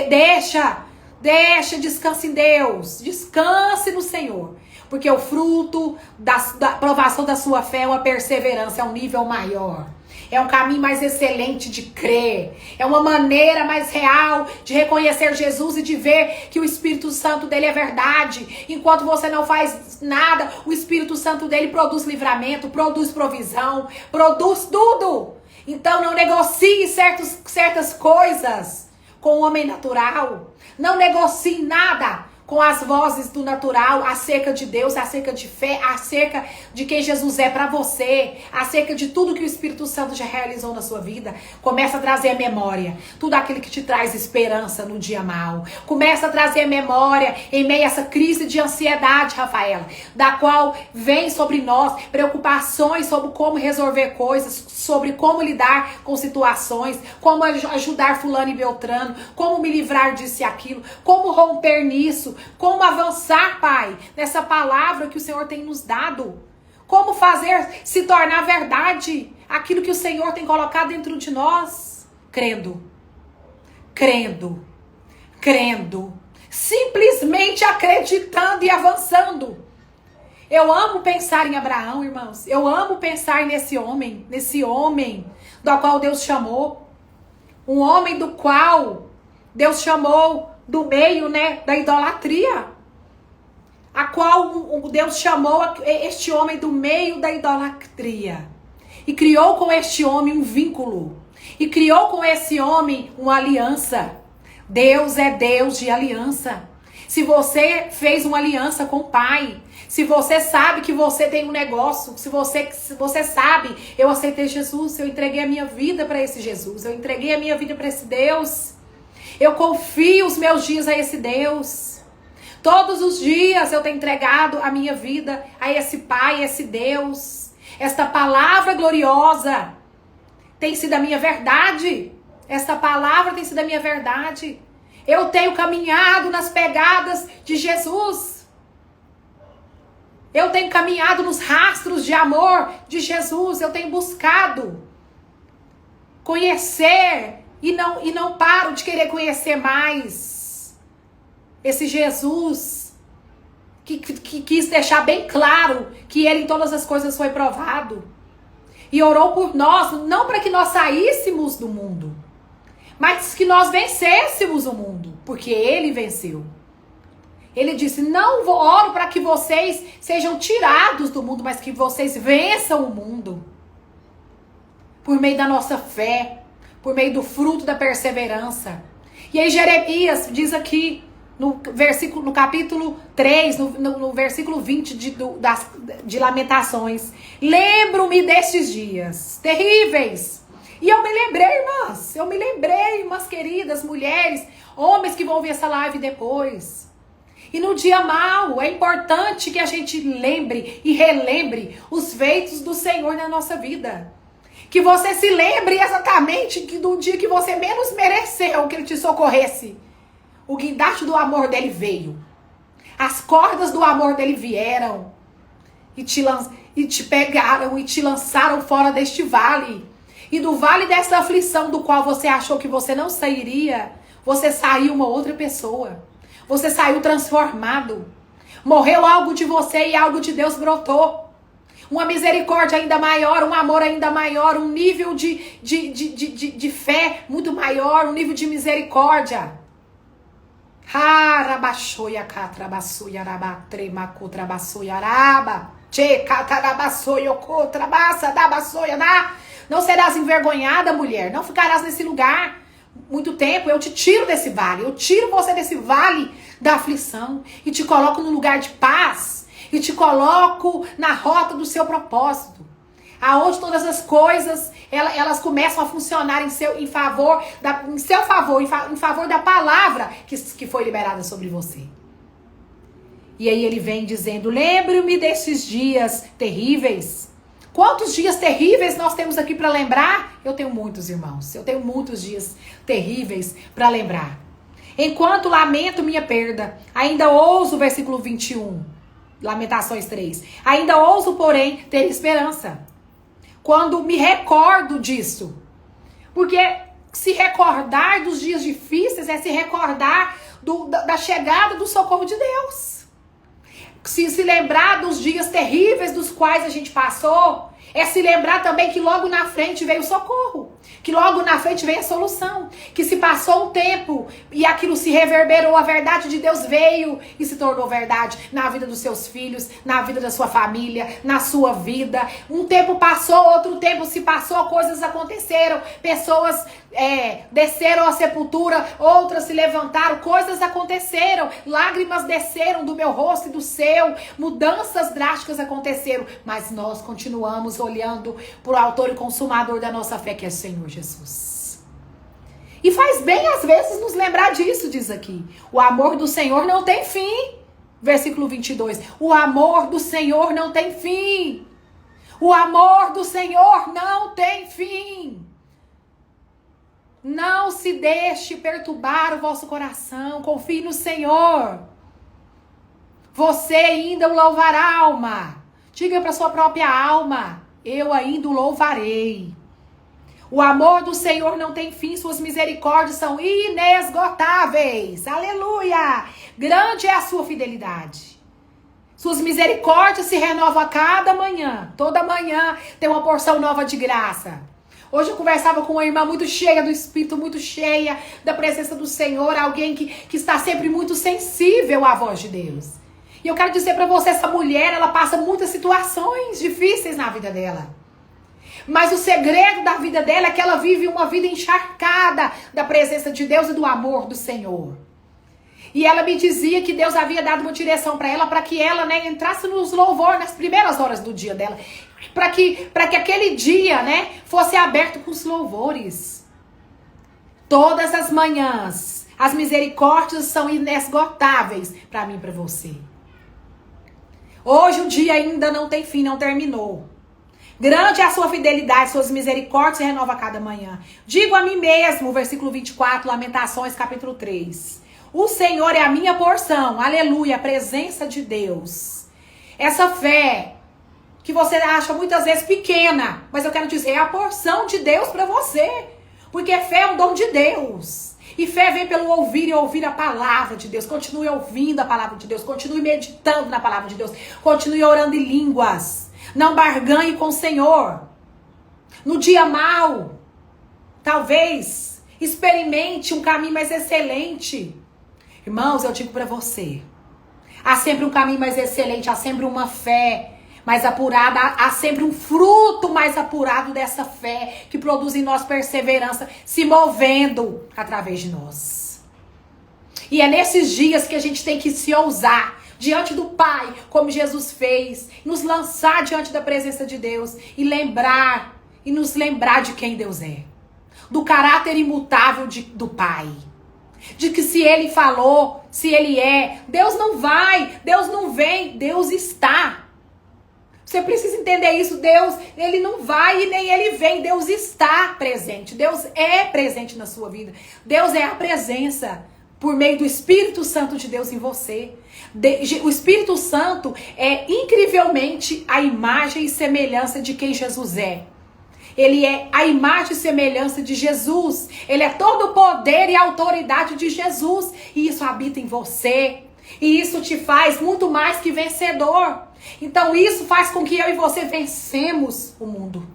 Deixa, descanse em Deus, descanse no Senhor. Porque o fruto da provação da sua fé é uma perseverança, é um nível maior. É um caminho mais excelente de crer. É uma maneira mais real de reconhecer Jesus e de ver que o Espírito Santo dele é verdade. Enquanto você não faz nada, o Espírito Santo dele produz livramento, produz provisão, produz tudo. Então não negocie certas coisas com o homem natural. Não negocie nada com as vozes do natural, acerca de Deus, acerca de fé, acerca de quem Jesus é para você, acerca de tudo que o Espírito Santo já realizou na sua vida. Começa a trazer a memória, tudo aquilo que te traz esperança no dia mau. Começa a trazer a memória em meio a essa crise de ansiedade, Rafaela, da qual vem sobre nós preocupações sobre como resolver coisas, sobre como lidar com situações, como ajudar fulano e beltrano, como me livrar disso e aquilo, como romper nisso, como avançar, Pai, nessa palavra que o Senhor tem nos dado. Como fazer se tornar verdade aquilo que o Senhor tem colocado dentro de nós. Crendo. Simplesmente acreditando e avançando. Eu amo pensar em Abraão, irmãos. Eu amo pensar nesse homem do qual Deus chamou. Um homem do qual Deus chamou do meio, né, da idolatria, a qual Deus chamou este homem do meio da idolatria e criou com este homem um vínculo e criou com esse homem uma aliança. Deus é Deus de aliança. Se você fez uma aliança com o Pai, se você sabe que você tem um negócio, se você sabe, eu aceitei Jesus, eu entreguei a minha vida para esse Jesus, eu entreguei a minha vida para esse Deus. Eu confio os meus dias a esse Deus. Todos os dias eu tenho entregado a minha vida a esse Pai, a esse Deus. Esta palavra gloriosa tem sido a minha verdade. Esta palavra tem sido a minha verdade. Eu tenho caminhado nas pegadas de Jesus. Eu tenho caminhado nos rastros de amor de Jesus. Eu tenho buscado conhecer e não paro de querer conhecer mais esse Jesus que quis deixar bem claro que ele em todas as coisas foi provado e orou por nós, não para que nós saíssemos do mundo, mas que nós vencêssemos o mundo, porque ele venceu. Ele disse, não oro para que vocês sejam tirados do mundo, mas que vocês vençam o mundo. por meio da nossa fé, por meio do fruto da perseverança. E aí Jeremias diz aqui, no capítulo 3, no versículo 20 de Lamentações: lembro-me destes dias terríveis. E eu me lembrei, irmãs queridas, mulheres, homens que vão ouvir essa live depois. E no dia mau, é importante que a gente lembre e relembre os feitos do Senhor na nossa vida. Que você se lembre exatamente do dia que você menos mereceu que Ele te socorresse. O guindaste do amor dele veio. As cordas do amor dele vieram. E te pegaram e te lançaram fora deste vale. E do vale dessa aflição do qual você achou que você não sairia, você saiu uma outra pessoa. Você saiu transformado. Morreu algo de você e algo de Deus brotou. Uma misericórdia ainda maior, um amor ainda maior, um nível de fé muito maior, um nível de misericórdia. Não serás envergonhada, mulher. Não ficarás nesse lugar muito tempo. Eu te tiro desse vale. Eu tiro você desse vale da aflição e te coloco num lugar de paz. E te coloco na rota do seu propósito. Aonde todas as coisas, elas começam a funcionar em favor da palavra que foi liberada sobre você. E aí ele vem dizendo: lembre-me desses dias terríveis. Quantos dias terríveis nós temos aqui para lembrar? Eu tenho muitos, irmãos. Eu tenho muitos dias terríveis para lembrar. Enquanto lamento minha perda, ainda ouso, versículo 21, Lamentações 3. Ainda ouso, porém, ter esperança. Quando me recordo disso. Porque se recordar dos dias difíceis é se recordar da chegada do socorro de Deus. Se lembrar dos dias terríveis dos quais a gente passou, é se lembrar também que logo na frente veio o socorro. Que logo na frente veio a solução. Que se passou um tempo e aquilo se reverberou, a verdade de Deus veio e se tornou verdade na vida dos seus filhos, na vida da sua família, na sua vida. Um tempo passou, outro tempo se passou, coisas aconteceram. Pessoas desceram à sepultura, outras se levantaram, coisas aconteceram. Lágrimas desceram do meu rosto e do seu. Mudanças drásticas aconteceram. Mas nós continuamos olhando para o autor e consumador da nossa fé, que é o Senhor Jesus. E faz bem às vezes nos lembrar disso, diz aqui. O amor do Senhor não tem fim. Versículo 22. O amor do Senhor não tem fim. O amor do Senhor não tem fim. Não se deixe perturbar o vosso coração. Confie no Senhor. Você ainda o louvará, alma. Diga para sua própria alma: eu ainda o louvarei. O amor do Senhor não tem fim, suas misericórdias são inesgotáveis. Aleluia! Grande é a sua fidelidade. Suas misericórdias se renovam a cada manhã. Toda manhã tem uma porção nova de graça. Hoje eu conversava com uma irmã muito cheia do Espírito, muito cheia da presença do Senhor. Alguém que está sempre muito sensível à voz de Deus. E eu quero dizer para você, essa mulher, ela passa muitas situações difíceis na vida dela. Mas o segredo da vida dela é que ela vive uma vida encharcada da presença de Deus e do amor do Senhor. E ela me dizia que Deus havia dado uma direção para ela, para que ela, entrasse nos louvores nas primeiras horas do dia dela. Para que aquele dia, fosse aberto com os louvores. Todas as manhãs, as misericórdias são inesgotáveis para mim e para você. Hoje o dia ainda não tem fim, não terminou. Grande é a sua fidelidade, suas misericórdias se renovam a cada manhã. Digo a mim mesmo, versículo 24, Lamentações, capítulo 3. O Senhor é a minha porção, aleluia, a presença de Deus. Essa fé que você acha muitas vezes pequena, mas eu quero dizer, é a porção de Deus para você. Porque fé é um dom de Deus. E fé vem pelo ouvir e ouvir a palavra de Deus. Continue ouvindo a palavra de Deus, continue meditando na palavra de Deus, continue orando em línguas. Não barganhe com o Senhor. No dia mau, talvez experimente um caminho mais excelente. Irmãos, eu digo para você, há sempre um caminho mais excelente, há sempre uma fé mais apurada, há sempre um fruto mais apurado dessa fé que produz em nós perseverança, se movendo através de nós. E é nesses dias que a gente tem que se ousar diante do Pai, como Jesus fez, nos lançar diante da presença de Deus e nos lembrar de quem Deus é, do caráter imutável do Pai. De que se Ele falou, se Ele é, Deus não vai, Deus não vem, Deus está. Você precisa entender isso. Deus, Ele não vai e nem Ele vem, Deus está presente. Deus é presente na sua vida. Deus é a presença por meio do Espírito Santo de Deus em você. O Espírito Santo é incrivelmente a imagem e semelhança de quem Jesus é. Ele é a imagem e semelhança de Jesus. Ele é todo o poder e autoridade de Jesus. E isso habita em você. E isso te faz muito mais que vencedor. Então isso faz com que eu e você vencemos o mundo.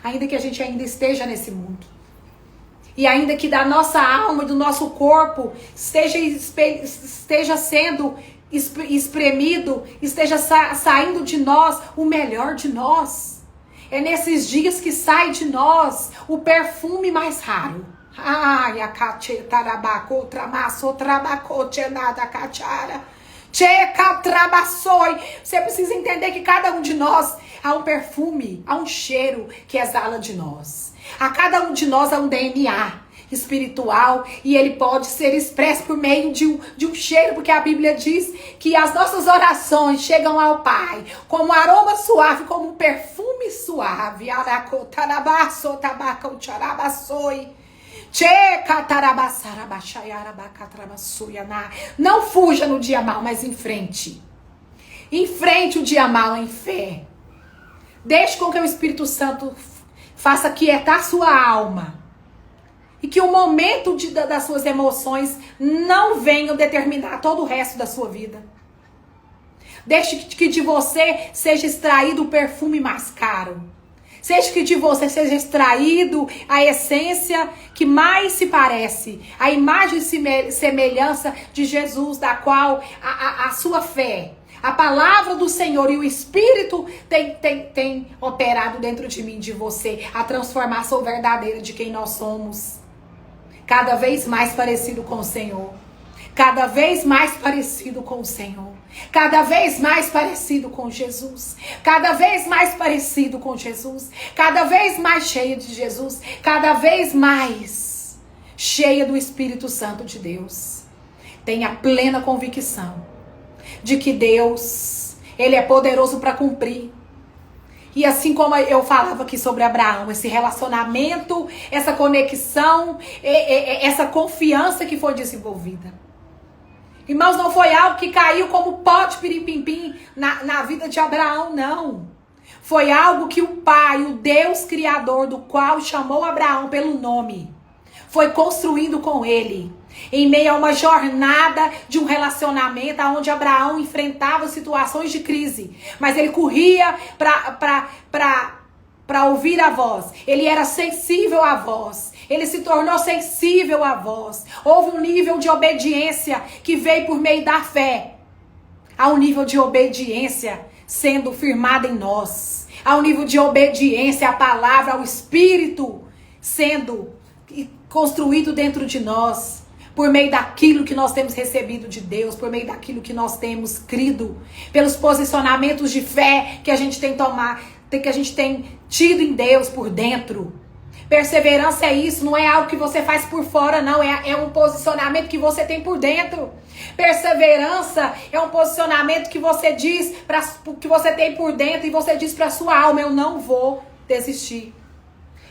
Ainda que a gente ainda esteja nesse mundo. E ainda que da nossa alma e do nosso corpo esteja sendo espremido, esteja saindo de nós o melhor de nós. É nesses dias que sai de nós o perfume mais raro. Ai, a cache tarabaco, tramasso, trabacote, nada cachara. Checa, trabaçoi. Você precisa entender que cada um de nós há um perfume, há um cheiro que exala de nós. A cada um de nós há um DNA espiritual e ele pode ser expresso por meio de um cheiro, porque a Bíblia diz que as nossas orações chegam ao Pai como um aroma suave, como um perfume suave. Não fuja no dia mau, mas enfrente. Enfrente o dia mau em fé. Deixe com que o Espírito Santo faça quietar sua alma. E que o momento das suas emoções não venham determinar todo o resto da sua vida. Deixe que de você seja extraído o perfume mais caro. Seja que de você seja extraído a essência que mais se parece. A imagem e semelhança de Jesus, da qual a sua fé, a palavra do Senhor e o Espírito tem operado dentro de mim, de você. A transformação verdadeira de quem nós somos. Cada vez mais parecido com o Senhor. Cada vez mais parecido com o Senhor. Cada vez mais parecido com Jesus. Cada vez mais parecido com Jesus. Cada vez mais cheia de Jesus. Cada vez mais cheia do Espírito Santo de Deus. Tenha plena convicção de que Deus, Ele é poderoso para cumprir. E assim como eu falava aqui sobre Abraão, esse relacionamento, essa conexão, essa confiança que foi desenvolvida. Irmãos, não foi algo que caiu como pó de pirim-pim-pim na vida de Abraão, não. Foi algo que o Pai, o Deus Criador, do qual chamou Abraão pelo nome, foi construindo com ele. Em meio a uma jornada de um relacionamento onde Abraão enfrentava situações de crise. Mas ele corria para ouvir a voz. Ele era sensível à voz. Ele se tornou sensível à voz. Houve um nível de obediência que veio por meio da fé. Há um nível de obediência sendo firmado em nós. Há um nível de obediência à palavra, ao Espírito sendo construído dentro de nós. Por meio daquilo que nós temos recebido de Deus, por meio daquilo que nós temos crido, pelos posicionamentos de fé que a gente tem que a gente tem tido em Deus por dentro. Perseverança é isso, não é algo que você faz por fora, não, é um posicionamento que você tem por dentro. Perseverança é um posicionamento que você diz, que você tem por dentro, e você diz para sua alma: eu não vou desistir.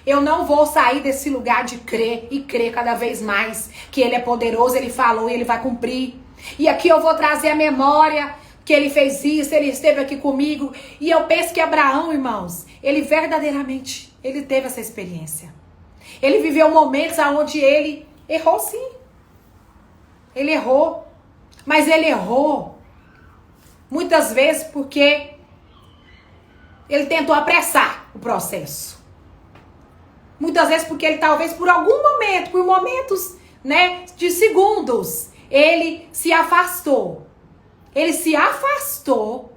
Eu não vou sair desse lugar de crer e crer cada vez mais que Ele é poderoso, Ele falou e Ele vai cumprir. E aqui eu vou trazer a memória que Ele fez isso, Ele esteve aqui comigo. E eu penso que Abraão, irmãos, ele verdadeiramente, ele teve essa experiência. Ele viveu momentos onde ele errou, sim. Ele errou. Mas ele errou muitas vezes porque ele tentou apressar o processo. Muitas vezes porque ele talvez por algum momento, por momentos, né, de segundos, ele se afastou. Ele se afastou.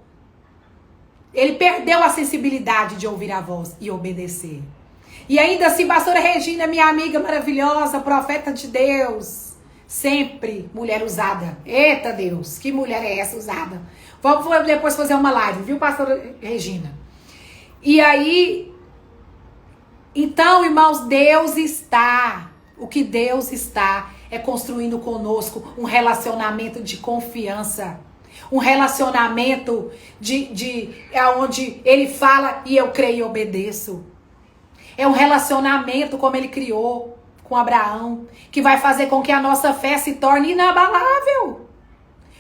Ele perdeu a sensibilidade de ouvir a voz e obedecer. E ainda assim, pastora Regina, minha amiga maravilhosa, profeta de Deus, sempre mulher usada. Eita Deus, que mulher é essa usada? Vamos depois fazer uma live, viu, pastora Regina? E aí, então, irmãos, o que Deus está é construindo conosco um relacionamento de confiança. Um relacionamento onde ele fala e eu creio e obedeço. É um relacionamento como ele criou com Abraão, que vai fazer com que a nossa fé se torne inabalável.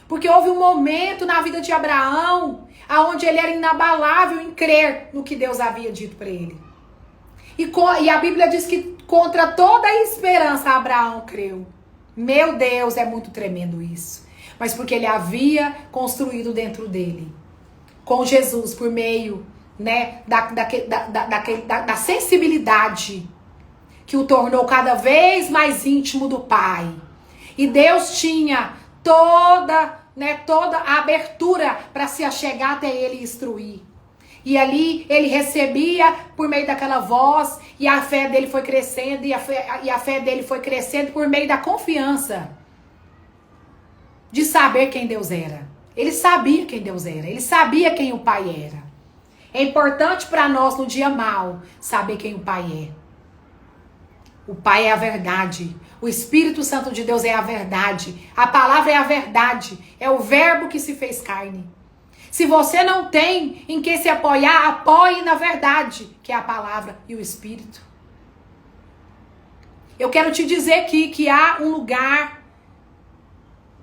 Porque houve um momento na vida de Abraão onde ele era inabalável em crer no que Deus havia dito para ele. E a Bíblia diz que contra toda a esperança Abraão creu. Meu Deus, é muito tremendo isso. Mas porque ele havia construído dentro dele, com Jesus, por meio, né, da sensibilidade que o tornou cada vez mais íntimo do Pai. E Deus tinha toda a abertura para se achegar até ele e instruir. E ali ele recebia por meio daquela voz, e a fé dele foi crescendo, e a fé dele foi crescendo por meio da confiança de saber quem Deus era. Ele sabia quem Deus era, ele sabia quem o Pai era. É importante para nós no dia mau saber quem o Pai é. O Pai é a verdade. O Espírito Santo de Deus é a verdade. A palavra é a verdade. É o verbo que se fez carne. Se você não tem em que se apoiar, apoie na verdade, que é a palavra e o Espírito. Eu quero te dizer aqui que há um lugar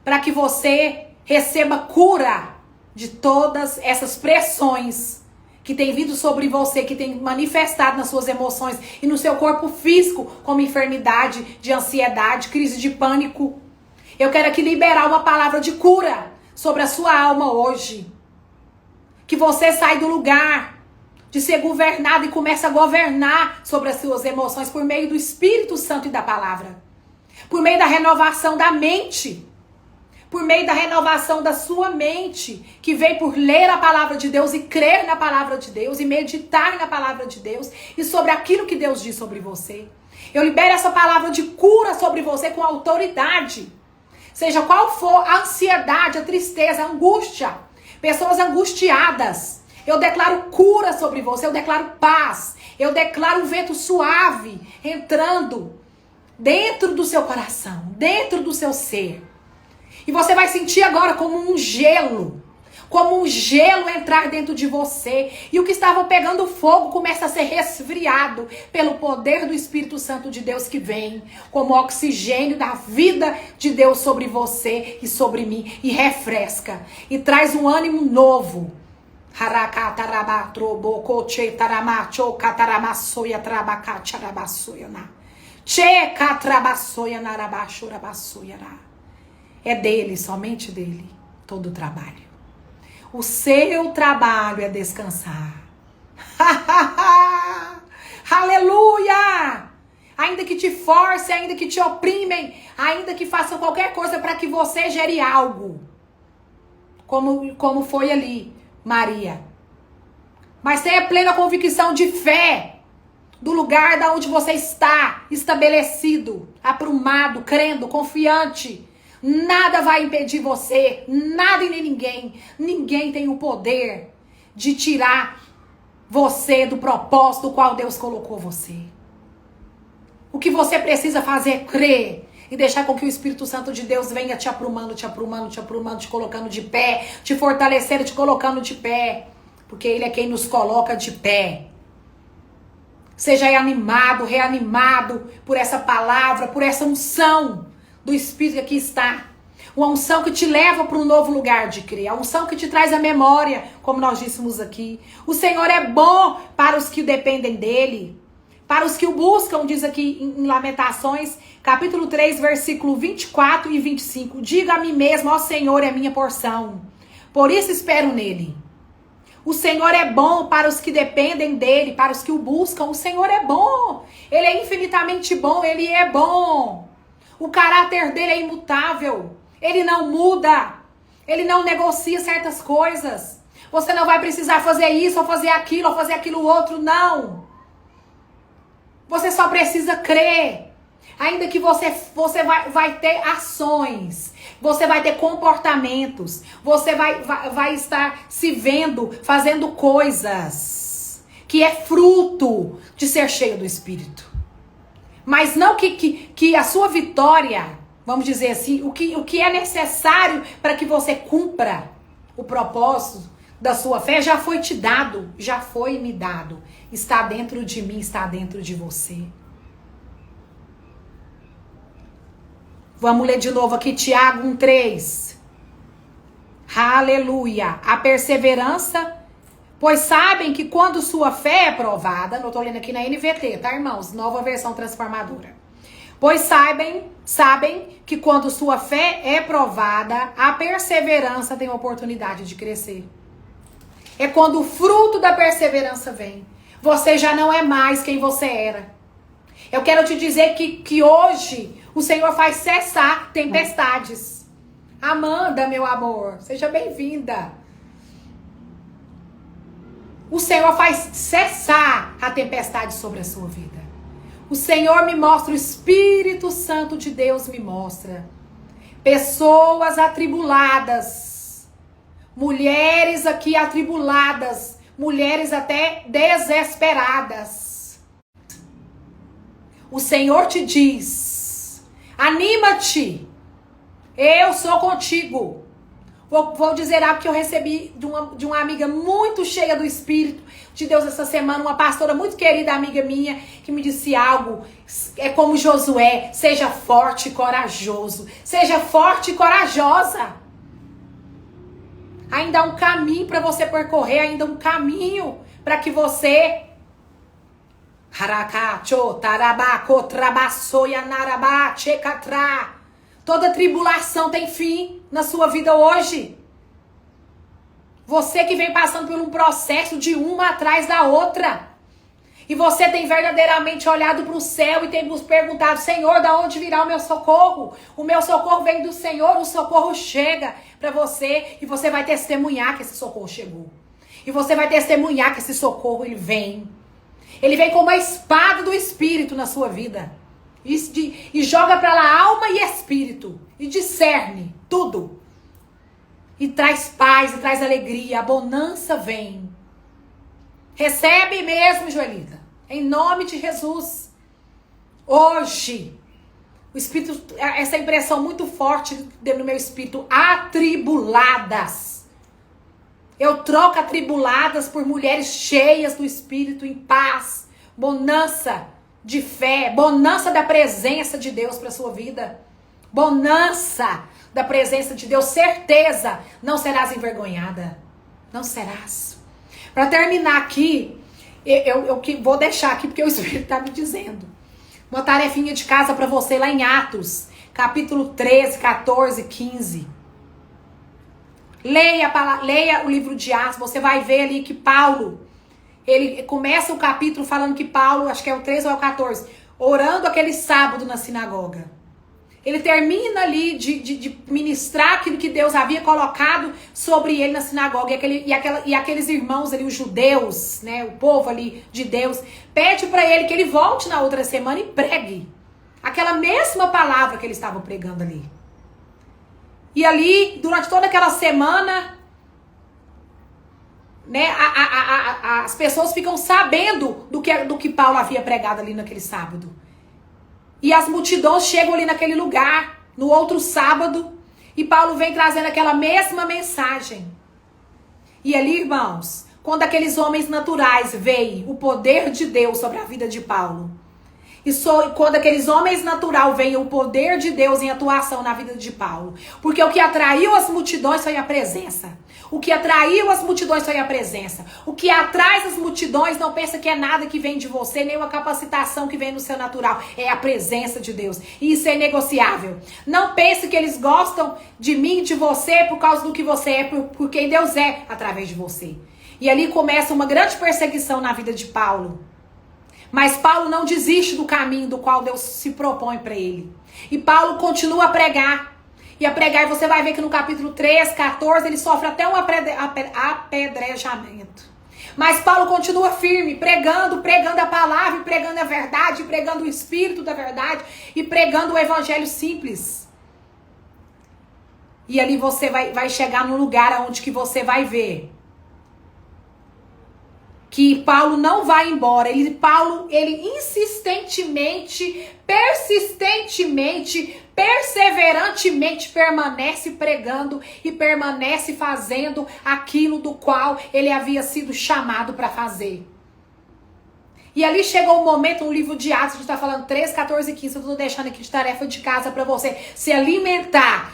para que você receba cura de todas essas pressões que tem vindo sobre você, que tem manifestado nas suas emoções e no seu corpo físico, como enfermidade, de ansiedade, crise de pânico. Eu quero aqui liberar uma palavra de cura sobre a sua alma hoje. Que você sai do lugar de ser governado e começa a governar sobre as suas emoções por meio do Espírito Santo e da palavra. Por meio da renovação da mente. Por meio da renovação da sua mente, que vem por ler a palavra de Deus e crer na palavra de Deus e meditar na palavra de Deus e sobre aquilo que Deus diz sobre você. Eu libero essa palavra de cura sobre você com autoridade. Seja qual for a ansiedade, a tristeza, a angústia, pessoas angustiadas, eu declaro cura sobre você, eu declaro paz, eu declaro um vento suave entrando dentro do seu coração, dentro do seu ser. E você vai sentir agora como um gelo entrar dentro de você. E o que estava pegando fogo começa a ser resfriado pelo poder do Espírito Santo de Deus que vem como oxigênio da vida de Deus sobre você e sobre mim. E refresca. E traz um ânimo novo. É dele, somente dele, todo o trabalho. O seu trabalho é descansar. Aleluia! Ainda que te force, ainda que te oprimem, ainda que façam qualquer coisa para que você gere algo. Como foi ali, Maria. Mas tenha plena convicção de fé do lugar da onde você está, estabelecido, aprumado, crendo, confiante. Nada vai impedir você, nada e nem ninguém. Ninguém tem o poder de tirar você do propósito do qual Deus colocou você. O que você precisa fazer é crer e deixar com que o Espírito Santo de Deus venha te aprumando, te colocando de pé, te fortalecendo, te colocando de pé. Porque Ele é quem nos coloca de pé. Seja animado, reanimado por essa palavra, por essa unção do Espírito que aqui está. Uma unção que te leva para um novo lugar de crer. A unção que te traz a memória, como nós dissemos aqui. O Senhor é bom para os que dependem dEle. Para os que o buscam, diz aqui em Lamentações, capítulo 3, versículo 24 e 25. Diga a mim mesmo, ó Senhor, é minha porção. Por isso espero nele. O Senhor é bom para os que dependem dEle, para os que o buscam. O Senhor é bom. Ele é infinitamente bom, Ele é bom. O caráter dele é imutável. Ele não muda. Ele não negocia certas coisas. Você não vai precisar fazer isso, ou fazer aquilo outro, não. Você só precisa crer. Ainda que você vai ter ações, você vai ter comportamentos, você vai estar se vendo, fazendo coisas que é fruto de ser cheio do Espírito. Mas não que a sua vitória, vamos dizer assim, o que é necessário para que você cumpra o propósito da sua fé já foi te dado, já foi me dado. Está dentro de mim, está dentro de você. Vamos ler de novo aqui, Tiago 1:3. Aleluia. A perseverança, pois sabem que quando sua fé é provada, eu tô lendo aqui na NVT, tá, irmãos? Nova versão transformadora. Pois sabem que quando sua fé é provada, a perseverança tem a oportunidade de crescer. É quando o fruto da perseverança vem. Você já não é mais quem você era. Eu quero te dizer que hoje o Senhor faz cessar tempestades. Amanda, meu amor, seja bem-vinda. O Senhor faz cessar a tempestade sobre a sua vida. O Senhor me mostra, o Espírito Santo de Deus me mostra. Pessoas atribuladas. Mulheres aqui atribuladas. Mulheres até desesperadas. O Senhor te diz: anima-te, eu sou contigo. Vou dizer algo que eu recebi de uma amiga muito cheia do Espírito de Deus essa semana, uma pastora muito querida, amiga minha, que me disse algo, é como Josué: seja forte e corajoso, seja forte e corajosa. Ainda há um caminho para você percorrer, ainda um caminho para que você... Toda tribulação tem fim na sua vida hoje. Você que vem passando por um processo de uma atrás da outra. E você tem verdadeiramente olhado para o céu e tem nos perguntado: Senhor, da onde virá o meu socorro? O meu socorro vem do Senhor, o socorro chega para você e você vai testemunhar que esse socorro chegou. E você vai testemunhar que esse socorro, ele vem. Ele vem como uma espada do Espírito na sua vida. E joga para lá alma e espírito. E discerne tudo. E traz paz, e traz alegria. A bonança vem. Recebe mesmo, Joelita. Em nome de Jesus. Hoje, o Espírito, essa impressão muito forte dentro do meu espírito. Atribuladas. Eu troco atribuladas por mulheres cheias do Espírito, em paz, bonança de fé, bonança da presença de Deus para sua vida. Bonança da presença de Deus, certeza, não serás envergonhada. Não serás. Para terminar aqui, eu vou deixar aqui porque o Espírito está me dizendo. Uma tarefinha de casa para você lá em Atos, capítulo 13, 14, 15. Leia o livro de Atos, você vai ver ali que Paulo, ele começa o capítulo falando que Paulo, acho que é o 13 ou é o 14, orando aquele sábado na sinagoga. Ele termina ali de ministrar aquilo que Deus havia colocado sobre ele na sinagoga. E aqueles irmãos ali, os judeus, né, o povo ali de Deus, pede para ele que ele volte na outra semana e pregue aquela mesma palavra que eles estavam pregando ali. E ali, durante toda aquela semana, né, as pessoas ficam sabendo do que Paulo havia pregado ali naquele sábado. E as multidões chegam ali naquele lugar, no outro sábado, e Paulo vem trazendo aquela mesma mensagem. E ali, irmãos, quando aqueles homens naturais veem o poder de Deus sobre a vida de Paulo, quando aqueles homens naturais veem o poder de Deus em atuação na vida de Paulo, porque o que atraiu as multidões foi a presença. O que atraiu as multidões foi a presença. O que atrai as multidões, não pensa que é nada que vem de você, nem uma capacitação que vem no seu natural. É a presença de Deus. E isso é inegociável. Não pense que eles gostam de mim, de você, por causa do que você é, por quem Deus é através de você. E ali começa uma grande perseguição na vida de Paulo. Mas Paulo não desiste do caminho do qual Deus se propõe para ele. E Paulo continua a pregar. ia pregar, e você vai ver que no capítulo 3, 14, ele sofre até um apedrejamento. Mas Paulo continua firme, pregando a palavra, pregando a verdade, pregando o espírito da verdade e pregando o evangelho simples. E ali você vai chegar num lugar onde que você vai ver que Paulo não vai embora. Paulo insistentemente, persistentemente, perseverantemente permanece pregando e permanece fazendo aquilo do qual ele havia sido chamado para fazer. E ali chegou um momento, no livro de Atos, a gente está falando 3, 14 e 15, eu estou deixando aqui de tarefa de casa para você se alimentar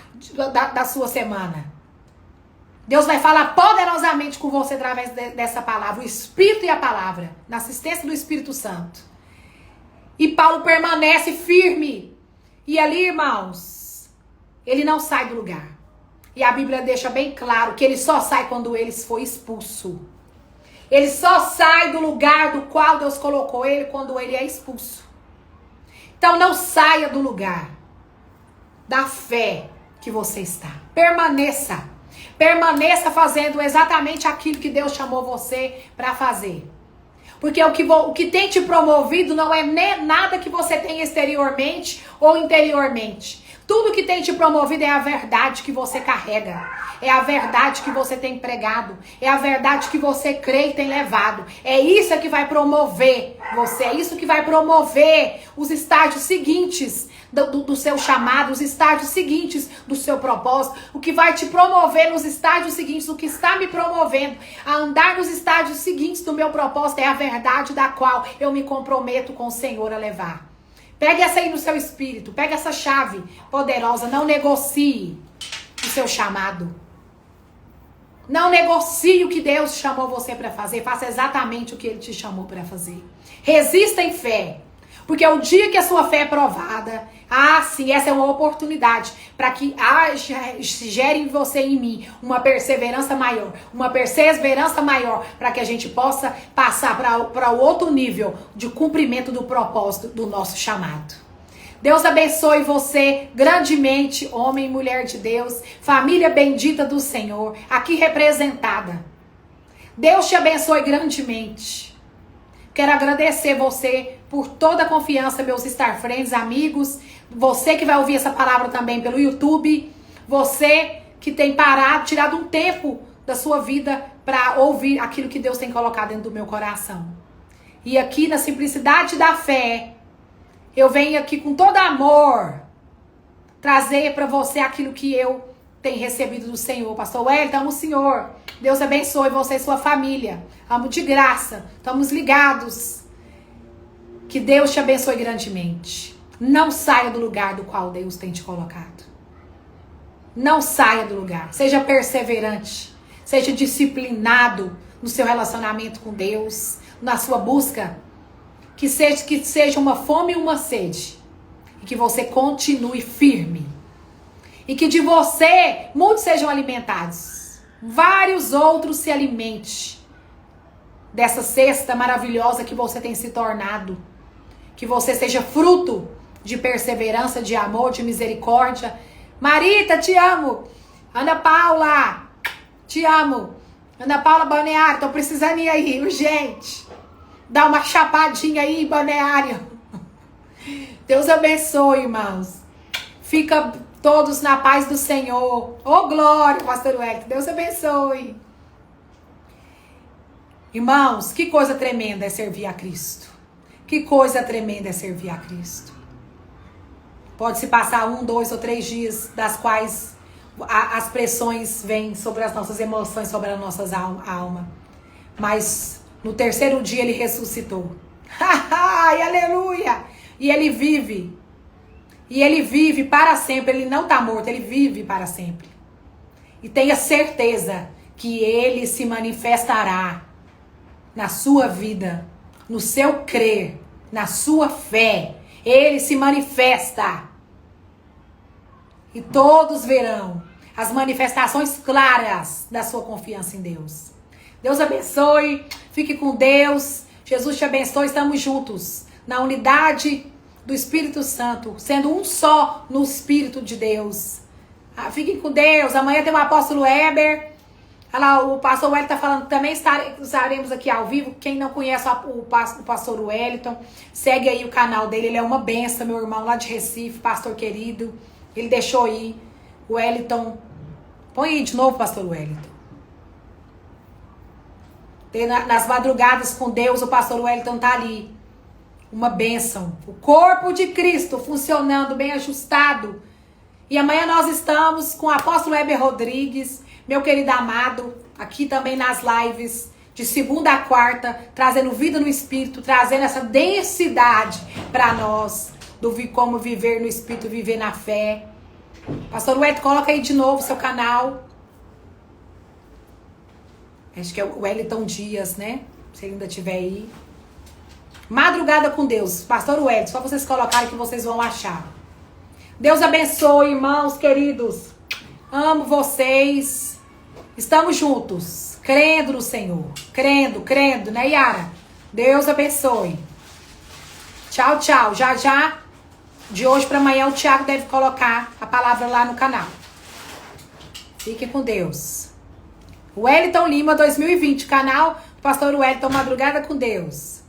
da sua semana. Deus vai falar poderosamente com você através dessa palavra, o Espírito e a palavra, na assistência do Espírito Santo. E Paulo permanece firme. E ali, irmãos, ele não sai do lugar. E a Bíblia deixa bem claro que ele só sai quando ele foi expulso. Ele só sai do lugar do qual Deus colocou ele quando ele é expulso. Então não saia do lugar da fé que você está. Permaneça. Permaneça fazendo exatamente aquilo que Deus chamou você para fazer. Porque o que tem te promovido não é nada que você tem exteriormente ou interiormente. Tudo que tem te promovido é a verdade que você carrega. É a verdade que você tem pregado. É a verdade que você crê e tem levado. É isso que vai promover você. É isso que vai promover os estágios seguintes do seu chamado, os estágios seguintes do seu propósito. O que vai te promover nos estágios seguintes, o que está me promovendo a andar nos estágios seguintes do meu propósito é a verdade da qual eu me comprometo com o Senhor a levar. Pegue essa aí no seu espírito, pegue essa chave poderosa, não negocie o seu chamado. Não negocie o que Deus chamou você para fazer, faça exatamente o que Ele te chamou para fazer. Resista em fé, porque o dia que a sua fé é provada, sim, essa é uma oportunidade para que gere em você e em mim uma perseverança maior, para que a gente possa passar para o outro nível de cumprimento do propósito do nosso chamado. Deus abençoe você grandemente, homem e mulher de Deus, família bendita do Senhor, aqui representada. Deus te abençoe grandemente. Quero agradecer você por toda a confiança, meus Star Friends, amigos, você que vai ouvir essa palavra também pelo YouTube, você que tem tirado um tempo da sua vida para ouvir aquilo que Deus tem colocado dentro do meu coração. E aqui na simplicidade da fé, eu venho aqui com todo amor trazer para você aquilo que eu tenho recebido do Senhor. Pastor Wellington, amo o Senhor. Deus abençoe você e sua família. Amo de graça. Estamos ligados. Que Deus te abençoe grandemente. Não saia do lugar do qual Deus tem te colocado. Não saia do lugar. Seja perseverante. Seja disciplinado no seu relacionamento com Deus. Na sua busca. Que seja uma fome e uma sede. E que você continue firme. E que de você muitos sejam alimentados. Vários outros se alimentem dessa cesta maravilhosa que você tem se tornado. Que você seja fruto de perseverança, de amor, de misericórdia. Marita, te amo. Ana Paula, te amo. Ana Paula Balneário, tô precisando ir aí, urgente. Dá uma chapadinha aí, Balneário. Deus abençoe, irmãos. Fica todos na paz do Senhor. Ô, glória, pastor Wellington. Deus abençoe. Irmãos, que coisa tremenda é servir a Cristo. Que coisa tremenda é servir a Cristo. Pode se passar 1, 2 ou 3 dias, das quais as pressões vêm sobre as nossas emoções, sobre as nossas almas. Mas no terceiro dia ele ressuscitou. Ai, aleluia! E ele vive. E ele vive para sempre. Ele não está morto, ele vive para sempre. E tenha certeza que ele se manifestará na sua vida, no seu crer, na sua fé. Ele se manifesta. E todos verão as manifestações claras da sua confiança em Deus. Deus abençoe. Fique com Deus. Jesus te abençoe. Estamos juntos na unidade do Espírito Santo, sendo um só no Espírito de Deus. Fiquem com Deus. Amanhã tem o apóstolo Weber. Olha lá, o pastor Wellington tá falando que também estaremos aqui ao vivo. Quem não conhece o pastor Wellington, segue aí o canal dele. Ele é uma benção, meu irmão, lá de Recife, pastor querido. Ele deixou aí. O Wellington. Põe aí de novo, pastor Wellington. Nas madrugadas com Deus, o pastor Wellington tá ali. Uma bênção. O corpo de Cristo funcionando, bem ajustado. E amanhã nós estamos com o apóstolo Weber Rodrigues, meu querido amado, aqui também nas lives, de segunda a quarta, trazendo vida no Espírito, trazendo essa densidade para nós, do como viver no Espírito, viver na fé. Pastor Wellington, coloca aí de novo o seu canal. Acho que é o Wellington Dias, né? Se ele ainda estiver aí. Madrugada com Deus, pastor Wellington, só vocês colocarem que vocês vão achar. Deus abençoe, irmãos queridos. Amo vocês. Estamos juntos, crendo no Senhor. Crendo, né, Yara? Deus abençoe. Tchau, tchau. Já, de hoje para amanhã, o Thiago deve colocar a palavra lá no canal. Fique com Deus. Wellington Lima 2020, canal do pastor Wellington Madrugada com Deus.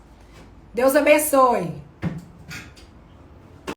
Deus abençoe.